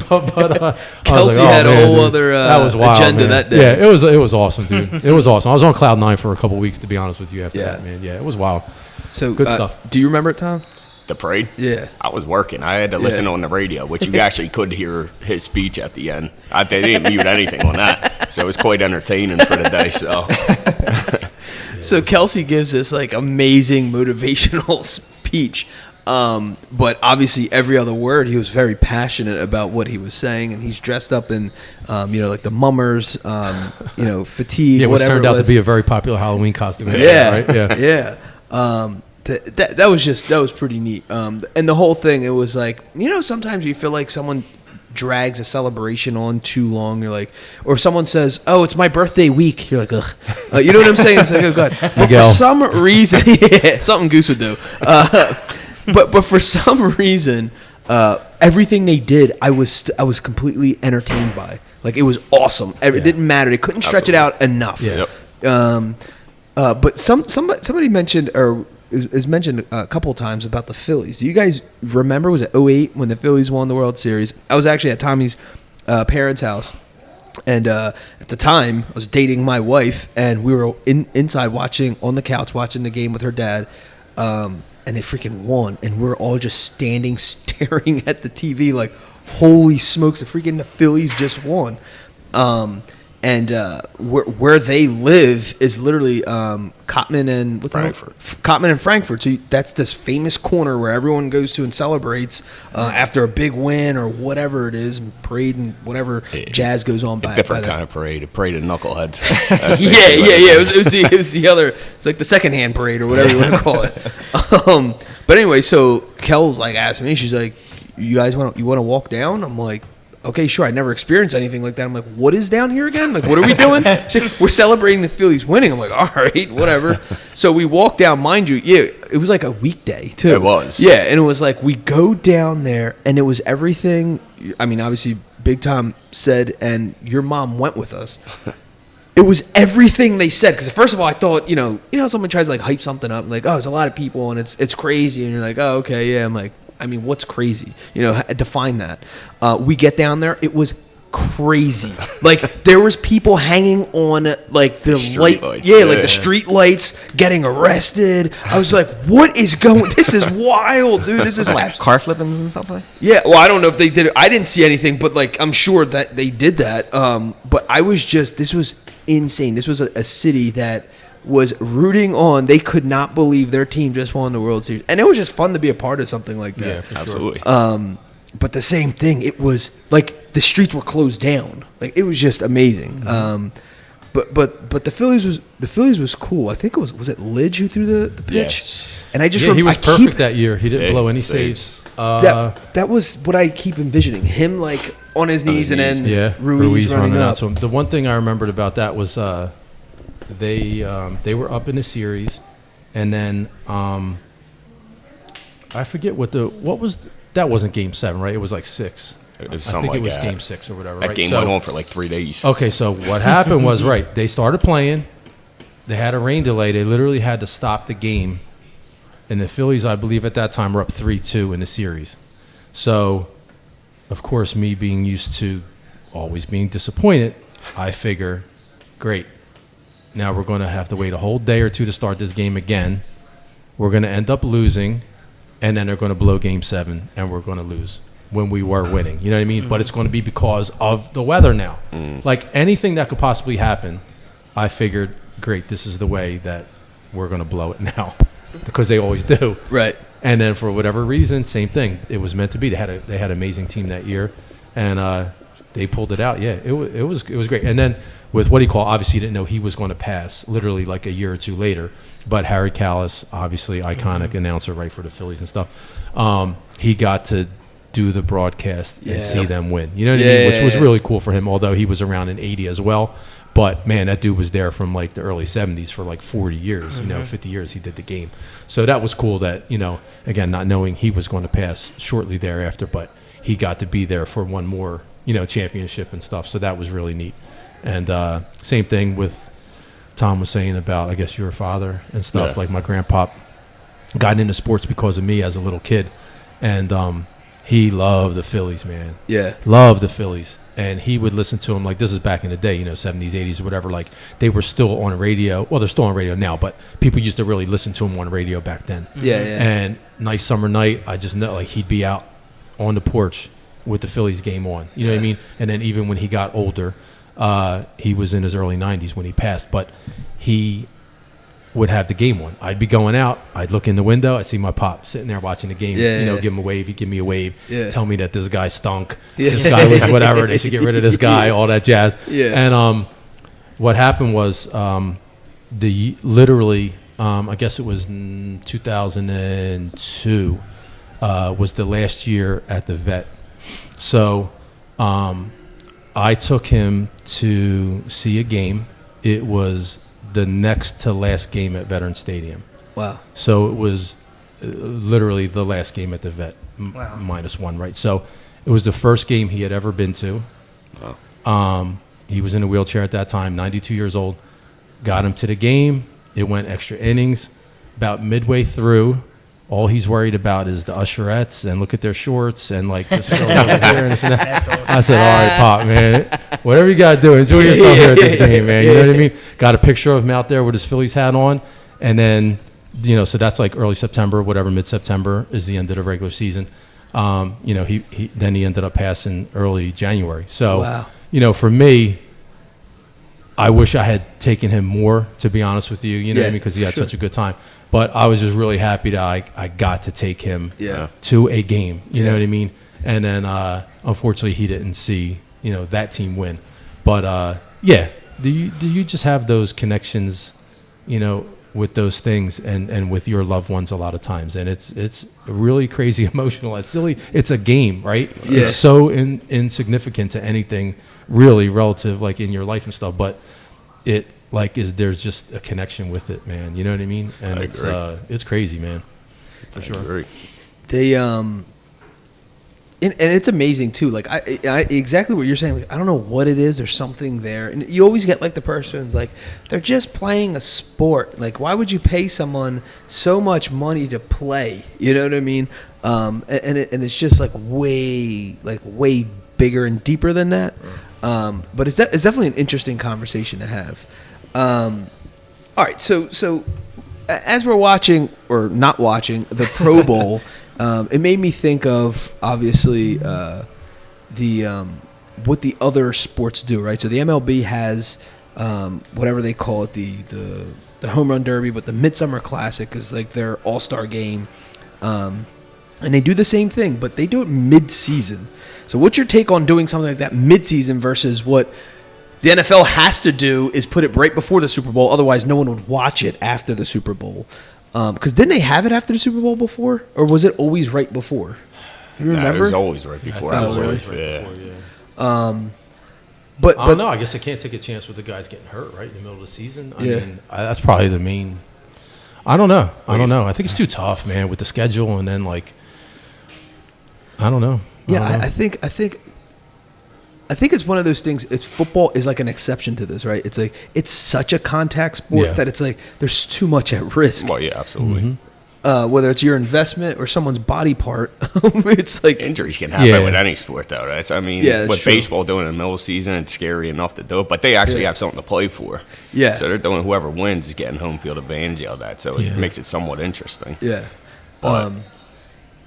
but Kelsey had a whole other that was wild, agenda man. that day. Yeah, it was awesome, dude. It was awesome. I was on cloud 9 for a couple weeks, to be honest with you. After that, man, it was wild. So good stuff. Do you remember it, Tom? The parade? Yeah. I was working. I had to listen on the radio, which you actually could hear his speech at the end. They didn't mute anything on that. So it was quite entertaining for the day. So Kelsey gives this like amazing motivational speech. But obviously every other word, he was very passionate about what he was saying, and he's dressed up in, like the mummers, fatigue, which whatever. Turned out to be a very popular Halloween costume. Right? Yeah. That was pretty neat. And the whole thing, it was like, sometimes you feel like someone drags a celebration on too long. You're like, or someone says, "Oh, it's my birthday week." You're like, ugh. You know what I'm saying? It's like, oh god. But for some reason, something Goose would do. But for some reason, everything they did, I was completely entertained by. Like, it was awesome. It didn't matter. They couldn't stretch it out enough. Yeah. But somebody mentioned is mentioned a couple of times about the Phillies. Do you guys remember? Was it 2008 when the Phillies won the World Series? I was actually at Tommy's parents' house, and at the time I was dating my wife, and we were inside on the couch watching the game with her dad, and they freaking won, and we're all just standing staring at the TV like, holy smokes, the Phillies just won. And where they live is literally Cotman and Frankfurt. Cotman and Frankfurt. So that's this famous corner where everyone goes to and celebrates after a big win or whatever it is, and parade and whatever jazz goes on. A different kind of parade, a parade of knuckleheads. It was the other. It's like the secondhand parade or whatever you want to call it. But anyway, so Kel's like asked me. She's like, you guys want to walk down? I'm like, okay, sure. I never experienced anything like that. I'm like, what is down here again? Like, what are we doing? She's like, we're celebrating the Phillies winning. I'm like, all right, whatever. So we walk down, mind you, yeah, it was like a weekday too. It was. Yeah, and it was like we go down there, and it was everything. I mean, obviously, Big Tom said, and your mom went with us. It was everything they said. Because first of all, I thought, you know how someone tries to like hype something up, like, oh, there's a lot of people and it's crazy, and you're like, oh, okay, yeah. I'm like, I mean, what's crazy? Define that. We get down there, it was crazy. Like there was people hanging on like the light, like the street lights, getting arrested. I was like, what is going? This is wild, dude. This is like car flippings and stuff like. Yeah, well, I don't know if they did it. I didn't see anything, but like I'm sure that they did that. But I was just, this was insane. This was a city that was rooting on. They could not believe their team just won the World Series, and it was just fun to be a part of something like that. Yeah, for absolutely. Sure. But the same thing, it was like the streets were closed down. Like it was just amazing. Mm-hmm. But the Phillies was cool. I think it was it Lidge who threw the pitch? Yes. And I just he was perfect that year. He didn't blow any saves. That was what I keep envisioning. Him like on his knees and then Ruiz running up. So the one thing I remembered about that was they were up in the series, and then I forget that wasn't Game 7, right? It was like 6. It was I think it was that. Game 6 or whatever. That right? game went on for like 3 days. Okay, so what happened was, right, they started playing. They had a rain delay. They literally had to stop the game. And the Phillies, I believe at that time, were up 3-2 in the series. So, of course, me being used to always being disappointed, I figure, great. Now we're going to have to wait a whole day or two to start this game again. We're going to end up losing, and then they're going to blow Game 7, and we're going to lose when we were winning. You know what I mean? Mm-hmm. But it's going to be because of the weather now. Mm. Like anything that could possibly happen, I figured, great, this is the way that we're going to blow it now, because they always do. Right. And then for whatever reason, same thing. It was meant to be. They had an amazing team that year, and they pulled it out. Yeah, it was great. And then with what he called, obviously he didn't know he was going to pass literally like a year or two later. But Harry Kalas, obviously iconic announcer, right, for the Phillies and stuff. He got to do the broadcast and see them win. You know what I mean? Which was really cool for him, although he was around in 80 as well. But, man, that dude was there from, like, the early 70s for, like, 40 years, 50 years he did the game. So that was cool that, again, not knowing he was going to pass shortly thereafter, but he got to be there for one more, championship and stuff. So that was really neat. And same thing with Tom was saying about, I guess, your father and stuff. Yeah. Like, my grandpa got into sports because of me as a little kid. And he loved the Phillies, man. Yeah. Loved the Phillies. And he would listen to them, like, this is back in the day, 70s, 80s, or whatever. Like, they were still on radio. Well, they're still on radio now, but people used to really listen to them on radio back then. Yeah. And nice summer night, I just know, like, he'd be out on the porch with the Phillies game on. You know what I mean? And then even when he got older, he was in his early 90s when he passed, but he would have the game on. I'd be going out. I'd look in the window. I'd see my pop sitting there watching the game. Give him a wave. He'd give me a wave. Yeah. Tell me that this guy stunk. Yeah. This guy was whatever. They should get rid of this guy. All that jazz. Yeah. And what happened was literally, I guess it was 2002 was the last year at the vet. So I took him to see a game. It was the next to last game at Veteran Stadium. Wow. So it was literally the last game at the vet, -1, right? So it was the first game he had ever been to. Wow. He was in a wheelchair at that time, 92 years old. Got him to the game. It went extra innings. About midway through, all he's worried about is the usherettes and look at their shorts and like this girl over here and this and that. That's awesome. I said, all right, Pop, man, whatever you got to do, enjoy yourself here at this game, man. You know what I mean? Got a picture of him out there with his Phillies hat on. And then, so that's like early September, whatever, mid-September is the end of the regular season. He ended up passing early January. So, for me, I wish I had taken him more, to be honest with you, what I mean? Because he had such a good time. But I was just really happy that I got to take him to a game. You know what I mean? And then, unfortunately, he didn't see, that team win. But, do you just have those connections, with those things and with your loved ones a lot of times, and it's really crazy emotional. It's silly. It's a game, right? Yeah. It's so insignificant to anything really relative, like in your life and stuff, but it there's just a connection with it, man. You know what I mean? And it's crazy, man. For sure. Agree. They and it's amazing too. Like I exactly what you're saying. Like, I don't know what it is. There's something there, and you always get like the person's like, they're just playing a sport. Like, why would you pay someone so much money to play? You know what I mean? And it's just like way bigger and deeper than that. But it's definitely an interesting conversation to have. All right, so as we're watching or not watching the Pro Bowl. It made me think of obviously what the other sports do, right? So the MLB has whatever they call it, the home run derby, but the Midsummer Classic is like their all-star game, and they do the same thing, but they do it mid-season. So what's your take on doing something like that mid-season versus what the NFL has to do is put it right before the Super Bowl? Otherwise, no one would watch it after the Super Bowl. Because didn't they have it after the Super Bowl before, or was it always right before? You remember? It was always right before. But I don't know. I guess I can't take a chance with the guys getting hurt right in the middle of the season. I mean, that's probably the main. I don't know. I think it's too tough, man, with the schedule, and then like, I don't know. I think it's one of those things. It's football is like an exception to this, right? It's like it's such a contact sport that it's like there's too much at risk. Well, yeah, absolutely. Mm-hmm. Whether it's your investment or someone's body part, it's like injuries can happen with any sport, though. That's with true. Baseball doing it in the middle of the season, it's scary enough to do it, but they actually have something to play for. Yeah. So they're doing whoever wins is getting home field advantage of that. So it makes it somewhat interesting. Yeah. But,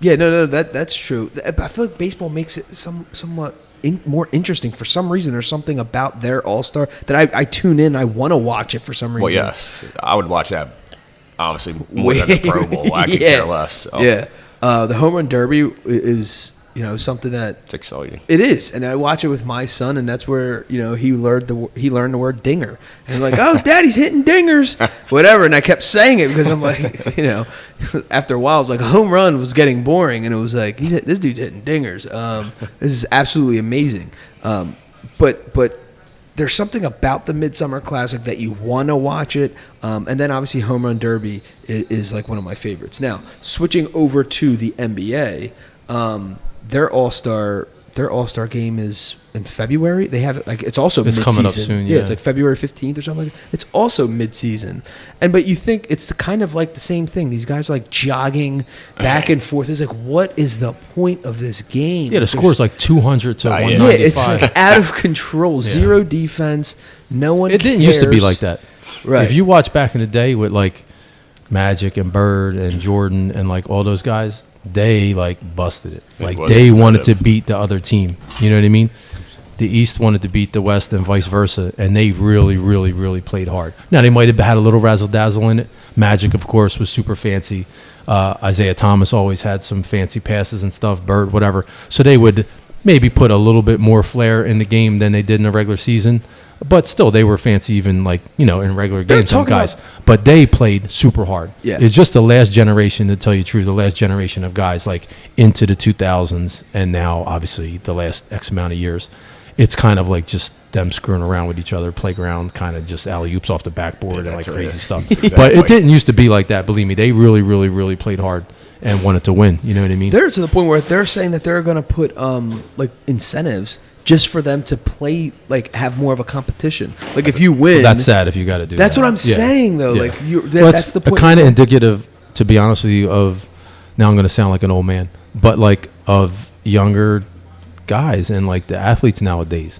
that's true. I feel like baseball makes it somewhat more interesting for some reason. There's something about their All-Star that I tune in. I want to watch it for some reason. Well, yes, I would watch that. Obviously, more than the Pro Bowl. I could care less. So. Yeah, the home run derby is something that it's exciting. It is, and I watch it with my son, and that's where he learned the word dinger, and I'm like, oh, Daddy's hitting dingers, whatever, and I kept saying it because I'm like, after a while, I was like, a home run was getting boring, and it was like, this dude's hitting dingers. This is absolutely amazing, but there's something about the Midsummer Classic that you want to watch it, and then obviously Home Run Derby is like one of my favorites. Now, switching over to the NBA. Their All-Star game is in February. They have it like it's also it's mid-season. Coming up soon. Yeah, it's like February 15th or something like that. It's also mid-season, but you think it's kind of like the same thing. These guys are like jogging back and forth. It's like, what is the point of this game? Yeah, the score's like 200 to 195. Yeah, it's like out of control. Zero defense. No one. It didn't cares. used to be like that. Right. If you watch back in the day with like Magic and Bird and Jordan and like all those guys. They like busted it. Like they wanted to beat the other team. You know what I mean? The East wanted to beat the West and vice versa, and they really, really, really played hard. Now they might have had a little razzle dazzle in it. Magic, of course, was super fancy. Isaiah Thomas always had some fancy passes and stuff. Bird, whatever. So they would maybe put a little bit more flair in the game than they did in the regular season. But still, they were fancy even like, in regular games, some guys. But they played super hard. Yeah. It's just the last generation, to tell you the truth, the last generation of guys like into the 2000s and now, obviously, the last X amount of years. It's kind of like just them screwing around with each other, playground, kind of just alley-oops off the backboard and like crazy stuff. Exactly. But it didn't used to be like that, believe me. They really, really, really played hard and wanted to win. You know what I mean? They're to the point where they're saying that they're going to put like incentives just for them to play, like have more of a competition. Like if you win, that's sad if you got to do. That's what I'm saying, though. Yeah. Like that's the point. Kind of indicative, to be honest with you, of now I'm going to sound like an old man, but like of younger guys and like the athletes nowadays,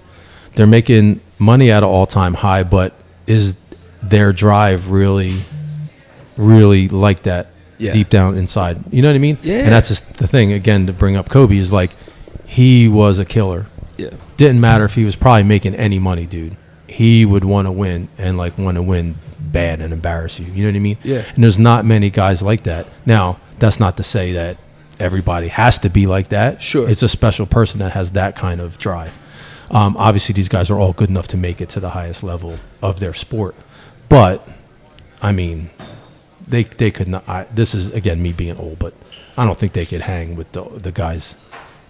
they're making money at an all-time high, but is their drive really, really like that deep down inside? You know what I mean? Yeah. And that's just the thing. Again, to bring up Kobe is like he was a killer. Yeah. Didn't matter if he was probably making any money, dude. He would want to win and like want to win bad and embarrass you. You know what I mean? Yeah. And there's not many guys like that. Now, that's not to say that everybody has to be like that. Sure. It's a special person that has that kind of drive. Obviously, these guys are all good enough to make it to the highest level of their sport. But, I mean, they could not. This is again me being old, but I don't think they could hang with the guys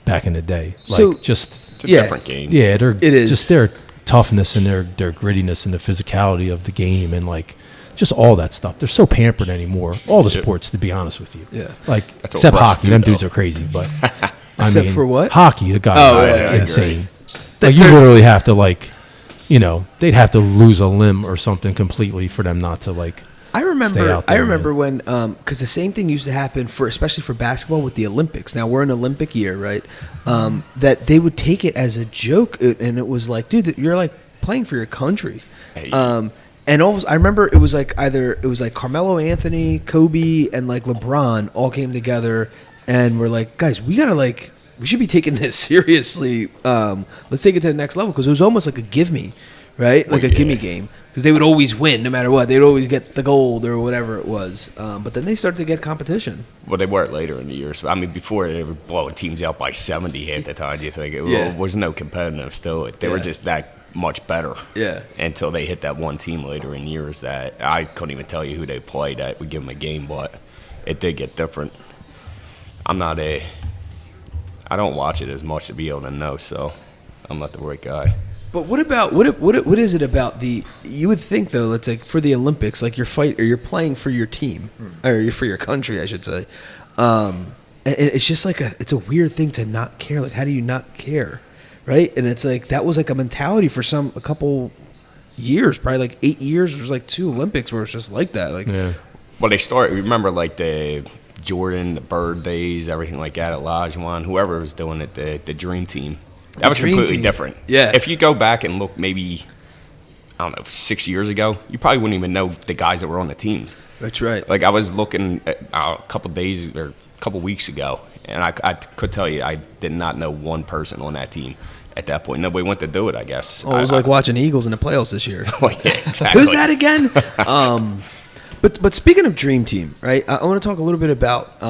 back in the day. Like, so it's a different game. Yeah, it is just their toughness and their grittiness and the physicality of the game and like just all that stuff. They're so pampered anymore. All the sports, to be honest with you. Yeah, like except hockey, them dudes are crazy. But except for what? Hockey, the guys are insane. Like you literally have to they'd have to lose a limb or something completely for them not to like. I remember when, because the same thing used to happen especially for basketball with the Olympics. Now we're in Olympic year, right? That they would take it as a joke, and it was like, dude, you're like playing for your country. And I remember it was like Carmelo Anthony, Kobe, and like LeBron all came together, and we're like, guys, we should be taking this seriously. Let's take it to the next level, because it was almost like a give me, right? Like a gimme game. Because they would always win no matter what. They'd always get the gold or whatever it was. But then they started to get competition. Well, they were later in the years. I mean, before they were blowing teams out by 70 half the time. Do you think it was no competitive still? They were just that much better. Yeah. Until they hit that one team later in years that I couldn't even tell you who they played that would give them a game, but it did get different. I don't watch it as much to be able to know, so I'm not the right guy. But what about what is it about you would think though, let's say for the Olympics, like you're playing for your team or for your country, I should say. And it's just like it's a weird thing to not care. Like, how do you not care, right? And it's like that was like a mentality for a couple years, probably like 8 years. There's like 2 Olympics where it's just like that. Like, well, they started. Remember, like the Jordan, the Bird days, everything like that. Olajuwon, whoever was doing it, the Dream Team. That was completely different. Yeah. If you go back and look maybe, I don't know, 6 years ago, you probably wouldn't even know the guys that were on the teams. That's right. Like I was looking at, a couple days or a couple weeks ago, and I could tell you I did not know one person on that team at that point. Nobody went to do it, I guess. Oh, it was like watching Eagles in the playoffs this year. Oh, yeah, exactly. Who's that again? But speaking of Dream Team, right, I want to talk a little bit about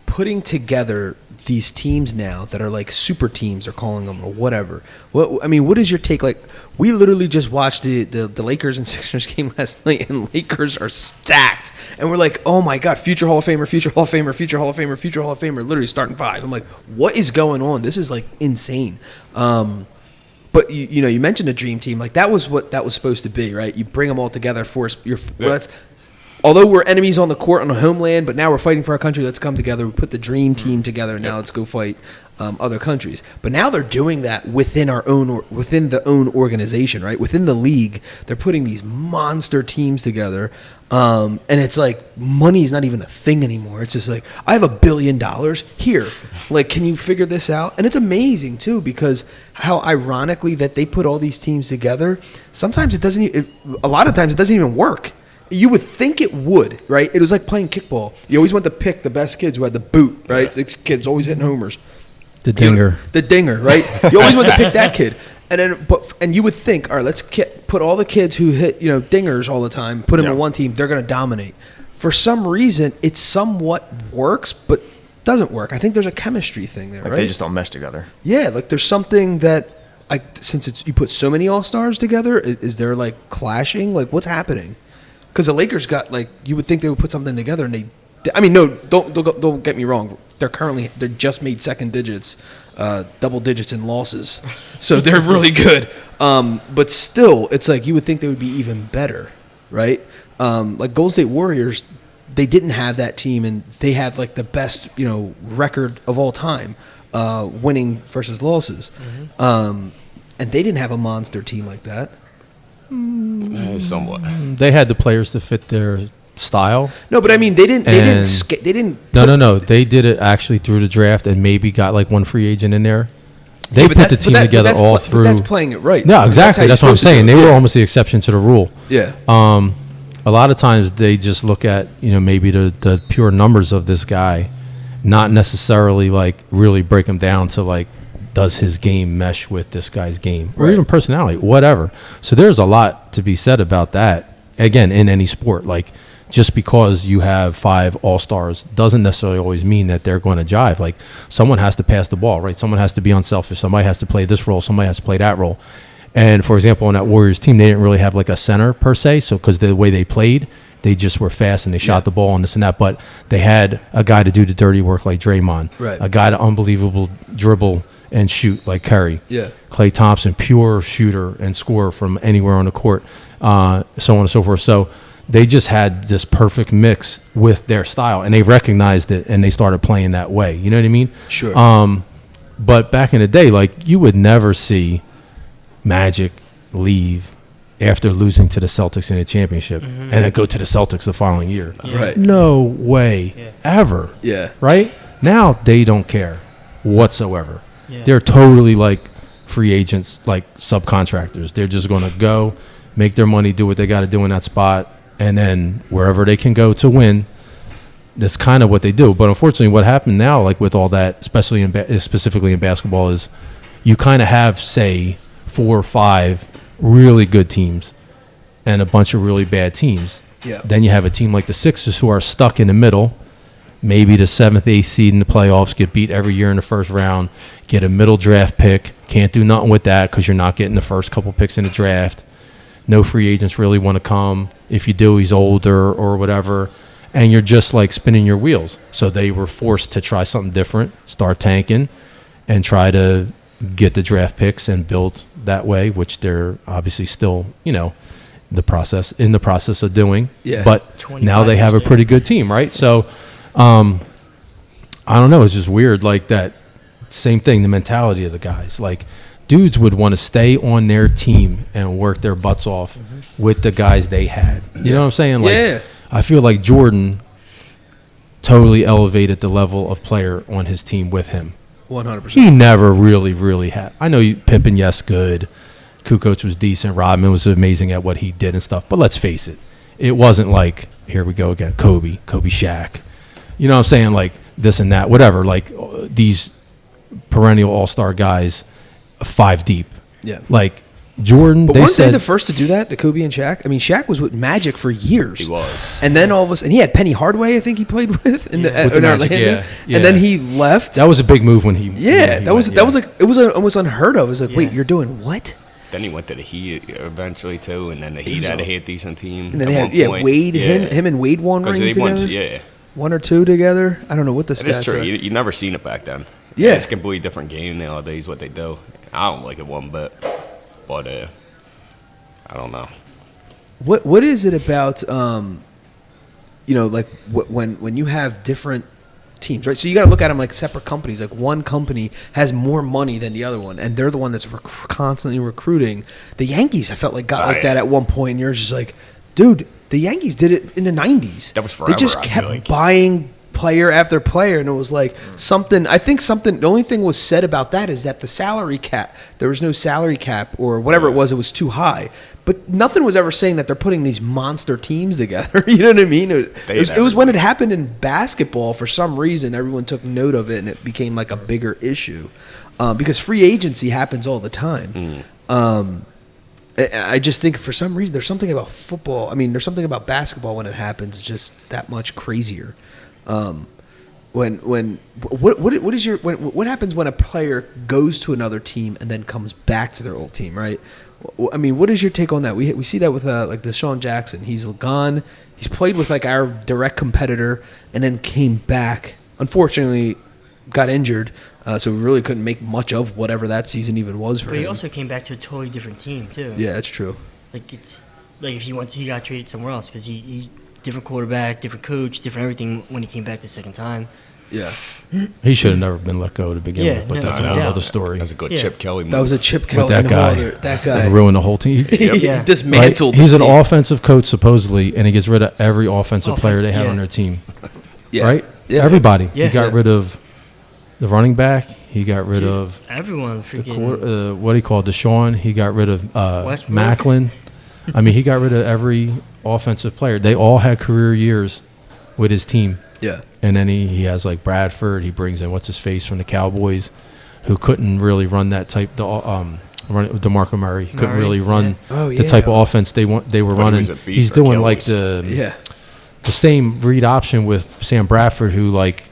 putting together these teams now that are like super teams, they're calling them, or whatever. What is your take? Like, we literally just watched the Lakers and Sixers game last night, and Lakers are stacked. And we're like, oh my God, future Hall of Famer, future Hall of Famer, future Hall of Famer, future Hall of Famer, literally starting 5. I'm like, what is going on? This is like insane. But you mentioned a dream team. Like, that was what that was supposed to be, right? You bring them all together for that's. Although we're enemies on the court on the homeland, but now we're fighting for our country. Let's come together. We put the dream team together, and now let's go fight other countries. But now they're doing that within the own organization, right? Within the league, they're putting these monster teams together, and it's like money's not even a thing anymore. It's just like, I have $1 billion here. Like, can you figure this out? And it's amazing too, because how ironically that they put all these teams together. Sometimes a lot of times it doesn't even work. You would think it would, right? It was like playing kickball. You always want to pick the best kids who had the boot, right? Yeah. The kid's always hitting homers. The dinger. The dinger, right? You always want to pick that kid. And you would think, all right, let's put all the kids who hit, dingers all the time, put them in one team, they're going to dominate. For some reason, it somewhat works, but doesn't work. I think there's a chemistry thing there, right? They just don't mesh together. Yeah, like there's something that, since you put so many all-stars together, is there like clashing? Like, what's happening? Because the Lakers got, like, you would think they would put something together, and don't get me wrong. They just made second digits, double digits in losses, so they're really good. But still, it's like you would think they would be even better, right? Like Golden State Warriors, they didn't have that team, and they had like the best record of all time, winning versus losses, and they didn't have a monster team like that. Somewhat. They had the players to fit their style. No, but I mean, they didn't. No. They did it actually through the draft and maybe got like one free agent in there. They put the team together all through. That's playing it right. Yeah, exactly. That's what I'm saying. They were almost the exception to the rule. Yeah. A lot of times they just look at maybe the pure numbers of this guy, not necessarily like really break them down to like, does his game mesh with this guy's game, or even personality, whatever. So there's a lot to be said about that. Again, in any sport, like just because you have 5 all-stars doesn't necessarily always mean that they're going to jive. Like someone has to pass the ball, right? Someone has to be unselfish. Somebody has to play this role. Somebody has to play that role. And for example, on that Warriors team, they didn't really have like a center per se. So because the way they played They just were fast and they shot the ball and this and that. But they had a guy to do the dirty work like Draymond, a guy to unbelievable dribble and shoot like Curry. Klay Thompson, pure shooter and scorer from anywhere on the court, so on and so forth. So they just had this perfect mix with their style, and they recognized it, and they started playing that way. You know what I mean? Sure. But back in the day, like, you would never see Magic leave after losing to the Celtics in a championship and then go to the Celtics the following year. Right. No way ever. Yeah. Right? Now they don't care whatsoever. Yeah. They're totally like free agents, like subcontractors. They're just going to go, make their money, do what they got to do in that spot, and then wherever they can go to win, that's kind of what they do. But unfortunately, what happened now, like with all that, especially specifically in basketball, is you kind of have, say, 4 or 5 really good teams and a bunch of really bad teams. Yeah. Then you have a team like the Sixers who are stuck in the middle, maybe the 7th, 8th seed in the playoffs, get beat every year in the first round, get a middle draft pick, can't do nothing with that because you're not getting the first couple picks in the draft. No free agents really want to come. If you do, he's older or whatever. And you're just like spinning your wheels. So they were forced to try something different, start tanking, and try to get the draft picks and build that way, which they're obviously still, in the process of doing. Yeah. But now they have a pretty good team, right? So I don't know. It's just weird, like that same thing, the mentality of the guys. Like, dudes would want to stay on their team and work their butts off with the guys they had. You know what I'm saying? Like, I feel like Jordan totally elevated the level of player on his team with him. 100%. He never really had. I know Pippen, yes, good. Kukoc was decent. Rodman was amazing at what he did and stuff. But let's face it, it wasn't like, here we go again, Kobe, Shaq. You know what I'm saying? Like this and that, whatever. Like these perennial all-star guys, 5 deep. Yeah. Like Jordan, but weren't they the first to do that, to Kobe and Shaq? I mean, Shaq was with Magic for years. He was. And then all of a sudden, he had Penny Hardaway, I think he played with in Orlando. Yeah. And then he left. That was a big move when he. That was like, it was almost unheard of. It was like, wait, you're doing what? Then he went to the Heat eventually too, and then the Heat had a decent team. And then they had Wade, him and Wade won rings together. 1 or 2 together. I don't know what the stats are. It's true. are. You never seen it back then. Yeah, it's a completely different game nowadays. What they do, I don't like it one bit, but I don't know. What is it about like when you have different teams, right? So you got to look at them like separate companies. Like one company has more money than the other one, and they're the one that's constantly recruiting. The Yankees, I felt like got like that at one point. And you're just like, dude, the Yankees did it in the 90s. That was forever. They just kept buying player after player, and it was like something. The only thing was said about that is that the salary cap, there was no salary cap or whatever it was too high. But nothing was ever saying that they're putting these monster teams together. You know what I mean? It was when it happened in basketball, for some reason, everyone took note of it, and it became like a bigger issue. Because free agency happens all the time. I just think for some reason, there's something about football. I mean, there's something about basketball when it happens just that much crazier. What happens when a player goes to another team and then comes back to their old team, right? I mean, what is your take on that? We see that with like Deshaun Jackson. He's gone. He's played with like our direct competitor and then came back. Unfortunately, got injured, so we really couldn't make much of whatever that season even was for him. But he also came back to a totally different team too. Yeah, that's true. Like it's like if he got traded somewhere else because he's different quarterback, different coach, different everything when he came back the second time. Yeah. He should have never been let go to begin with, but that's another story. That's a good Chip Kelly move. That was a Chip Kelly. That guy ruined the whole team. He dismantled He's an offensive coach, supposedly, and he gets rid of every offensive player they had on their team. Yeah. Right? Yeah. Everybody. Yeah. He got rid of the running back. He got rid of everyone. Freaking what he called Deshaun. He got rid of Macklin. I mean, he got rid of every offensive player. They all had career years with his team. Yeah. And then he has like Bradford. He brings in what's-his-face from the Cowboys, who couldn't really run that type. DeMarco Murray. He couldn't really run the type of offense they were running. He's doing like the same read option with Sam Bradford, who like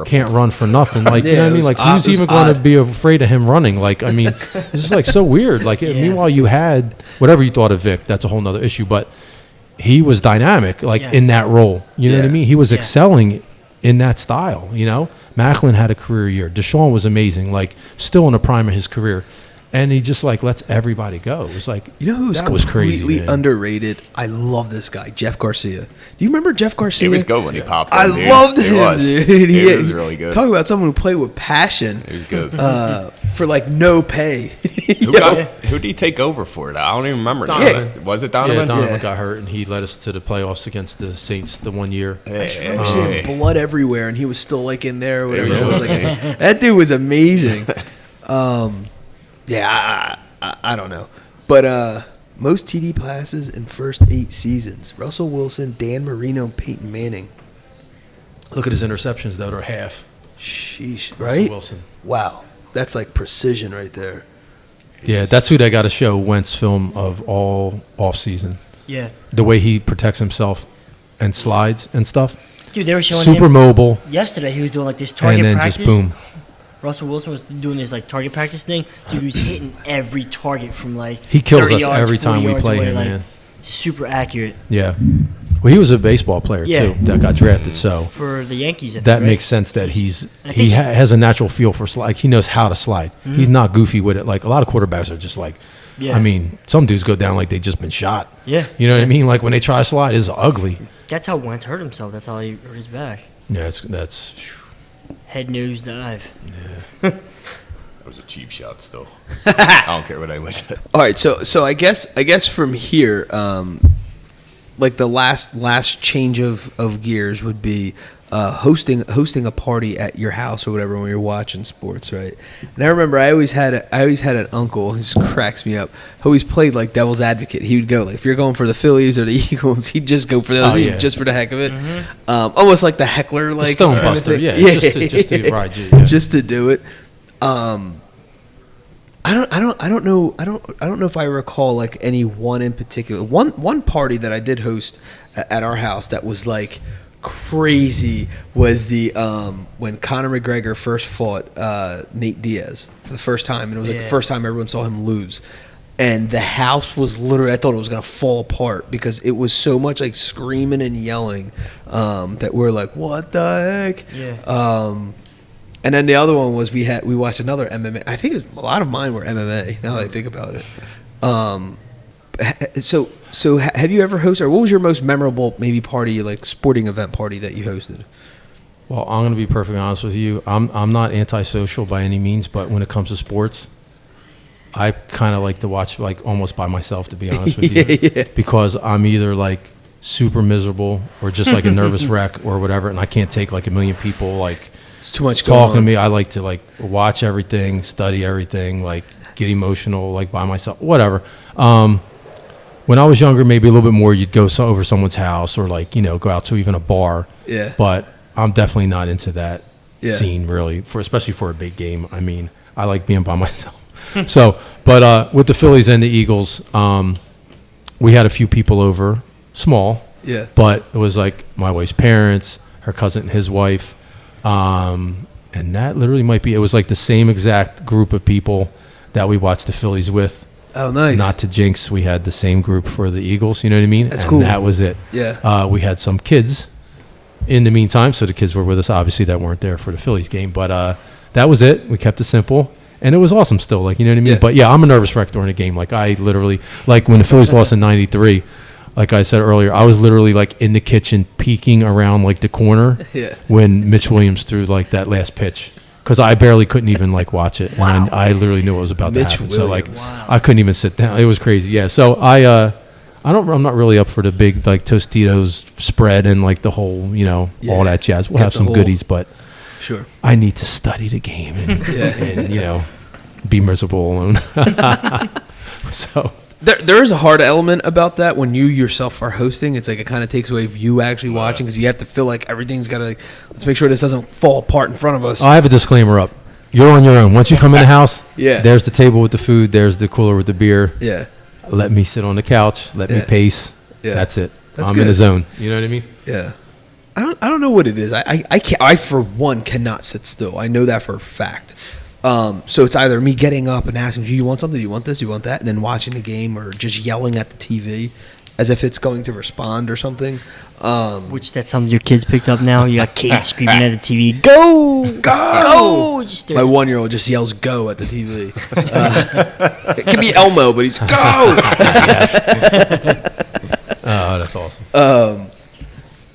can't run for nothing. Like you know what I mean? Like who's even going to be afraid of him running? Like I mean, it's just like so weird. Like meanwhile, you had whatever you thought of Vic. That's a whole nother issue, but. he was dynamic, like in that role. You know what I mean? He was excelling in that style. You know, Macklin had a career year. Deshaun was amazing, like still in the prime of his career. And he just like lets everybody go. It was like, you know who was completely underrated? I love this guy, Jeff Garcia. Do you remember Jeff Garcia? He was good when he popped in, I loved him, dude. He was really good. Talk about someone who played with passion. He was good. For like no pay. Who did he take over for it? I don't even remember. Donovan. Was it Donovan? Yeah, Donovan got hurt, and he led us to the playoffs against the Saints the one year. I remember seeing blood everywhere, and he was still like in there or whatever. It was like, that dude was amazing. Yeah, I don't know. But most TD passes in first 8 seasons. Russell Wilson, Dan Marino, and Peyton Manning. Look at his interceptions, though. They're half. Sheesh, Russell right? Wilson. Wow. That's like precision right there. Yeah, that's who they got to show Wentz film of all offseason. Yeah. The way he protects himself and slides and stuff. Dude, they were showing super mobile. Yesterday, he was doing like this target and then practice. Just boom. Russell Wilson was doing his like target practice thing. Dude, he was hitting every target from like he kills 30 us yards, every time we play away, him, like, man. Super accurate. Yeah. Well, he was a baseball player too that got drafted. So for the Yankees, that makes sense that he has a natural feel for slide. He knows how to slide. Mm-hmm. He's not goofy with it. Like a lot of quarterbacks are just like. Yeah. I mean, some dudes go down like they just been shot. Yeah. You know what I mean? Like when they try to slide, it's ugly. That's how Wentz hurt himself. That's how he hurt his back. Yeah, that's head nose dive. Yeah. That was a cheap shot still. I don't care what anyone said. All right, so I guess from here, like the last change of gears would be hosting a party at your house or whatever when you're watching sports, right? And I remember I always had an uncle who just cracks me up, who always played like devil's advocate. He would go like if you're going for the Phillies or the Eagles, he'd just go for the other team just for the heck of it, almost like the heckler, like the stonebuster, just to ride you, just to do it. I don't know if I recall like any one in particular. One party that I did host at our house that was like crazy was the when Conor McGregor first fought Nate Diaz for the first time, and it was like the first time everyone saw him lose. And the house was literally, I thought it was going to fall apart because it was so much like screaming and yelling that we're like, what the heck? Yeah. And then the other one was we watched another MMA. I think a lot of mine were MMA. Now that I think about it. So have you ever hosted? Or what was your most memorable maybe party, like sporting event party that you hosted? Well, I'm going to be perfectly honest with you. I'm not antisocial by any means, but when it comes to sports, I kind of like to watch like almost by myself, to be honest with you, because I'm either like super miserable or just like a nervous wreck or whatever, and I can't take like a million people like. It's too much talking to me. I like to like watch everything, study everything, like get emotional, like by myself, whatever. When I was younger, maybe a little bit more. You'd go over someone's house or like go out to even a bar. Yeah. But I'm definitely not into that scene really, especially for a big game. I mean, I like being by myself. So, but with the Phillies and the Eagles, we had a few people over, small. Yeah. But it was like my wife's parents, her cousin, and his wife. And that literally might be, it was like the same exact group of people that we watched the Phillies with. Oh, nice. Not to jinx, we had the same group for the Eagles, you know what I mean? That's cool. That was it. Yeah. We had some kids in the meantime, so the kids were with us, obviously, that weren't there for the Phillies game. But that was it. We kept it simple. And it was awesome still, like, you know what I mean? Yeah. But, yeah, I'm a nervous wreck during a game. Like, I literally, like, when the Phillies lost in 93, like I said earlier, I was literally like in the kitchen peeking around like the corner when Mitch Williams threw like that last pitch because I barely couldn't even like watch it, and I literally knew what was about to happen. Williams. So like I couldn't even sit down. It was crazy. Yeah. So I'm not really up for the big like Tostitos spread and like the whole all that jazz. We'll have some goodies, but sure, I need to study the game and be miserable alone. So. There is a hard element about that when you yourself are hosting. It's like it kind of takes away you actually watching because you have to feel like everything's got to like, let's make sure this doesn't fall apart in front of us. I have a disclaimer up. You're on your own. Once you come in the house, there's the table with the food, there's the cooler with the beer. Yeah. Let me sit on the couch. Let me pace. Yeah. That's it. I'm good. in the zone. You know what I mean? Yeah. I don't know what it is. I for one cannot sit still. I know that for a fact. So it's either me getting up and asking, do you want something? Do you want this? Do you want that? And then watching the game or just yelling at the TV. as if it's going to respond or something. Which that's something your kids picked up now. You got kids screaming at the TV, "Go! Go!" Just my 1-year-old just yells "Go" at the TV. It could be Elmo, but he's "Go!" Oh, that's awesome.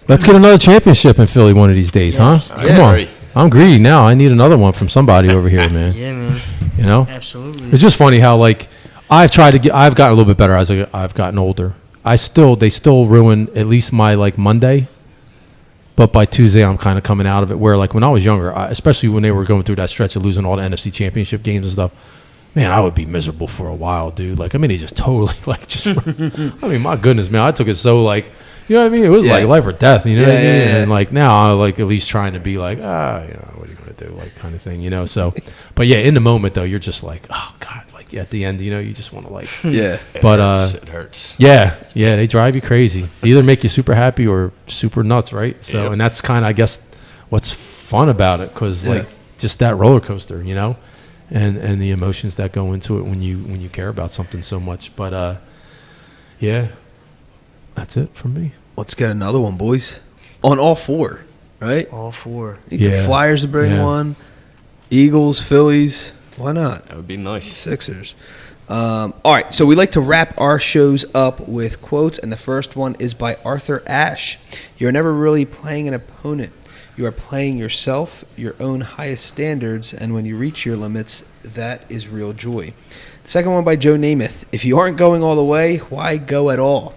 Let's get another championship in Philly one of these days, huh? Come on. I'm greedy now. I need another one from somebody over here, man. Yeah, man. You know? Absolutely. It's just funny how, like, I've gotten a little bit better as I've gotten older. They still ruin at least my, like, Monday. But by Tuesday, I'm kind of coming out of it. Where, like, when I was younger, especially when they were going through that stretch of losing all the NFC championship games and stuff, man, I would be miserable for a while, dude. Like, I mean, he just totally, like, just, I mean, my goodness, man, I took it so, like, you know what I mean? It was like life or death, you know what I mean? Yeah. And, like, now I'm, like, at least trying to be like, you know, what are you going to do, like, kind of thing, you know? So, but, yeah, in the moment, though, you're just like, oh, God, like, at the end, you know, you just want to, like. Yeah. But, it hurts. Yeah, they drive you crazy. They either make you super happy or super nuts, right? So, and that's kind of, I guess, what's fun about it, because, like, just that roller coaster, you know? And the emotions that go into it when you care about something so much. But, yeah. That's it from me. Let's get another one, boys. On all four, right? All four. The Flyers to bring one. Eagles, Phillies. Why not? That would be nice. Sixers. All right, so we like to wrap our shows up with quotes, and the first one is by Arthur Ashe. You're never really playing an opponent. You are playing yourself, your own highest standards, and when you reach your limits, that is real joy. The second one by Joe Namath. If you aren't going all the way, why go at all?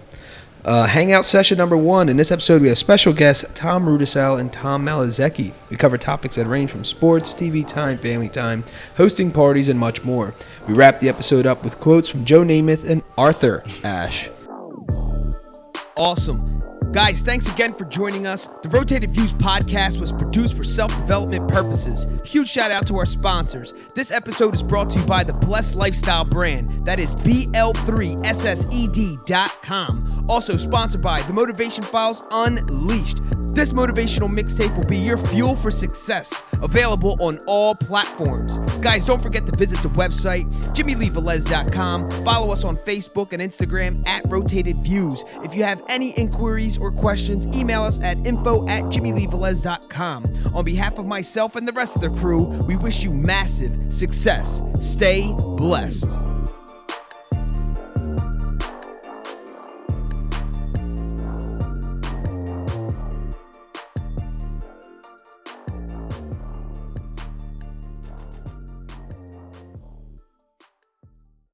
Hangout session number 1. In this episode, we have special guests Tom Rudesyle and Tom Malaszecki. We cover topics that range from sports, TV time, family time, hosting parties, and much more. We wrap the episode up with quotes from Joe Namath and Arthur Ashe. Awesome. Guys, thanks again for joining us. The Rotated Views podcast was produced for self-development purposes. Huge shout out to our sponsors. This episode is brought to you by the Blessed Lifestyle brand. That is BL3SSED.com. Also sponsored by The Motivation Files Unleashed. This motivational mixtape will be your fuel for success. Available on all platforms. Guys, don't forget to visit the website, JimmyleeVelez.com. Follow us on Facebook and Instagram at Rotated Views. If you have any inquiries or questions, email us at info@JimmyleeVelez.com. On behalf of myself and the rest of the crew, we wish you massive success. Stay blessed.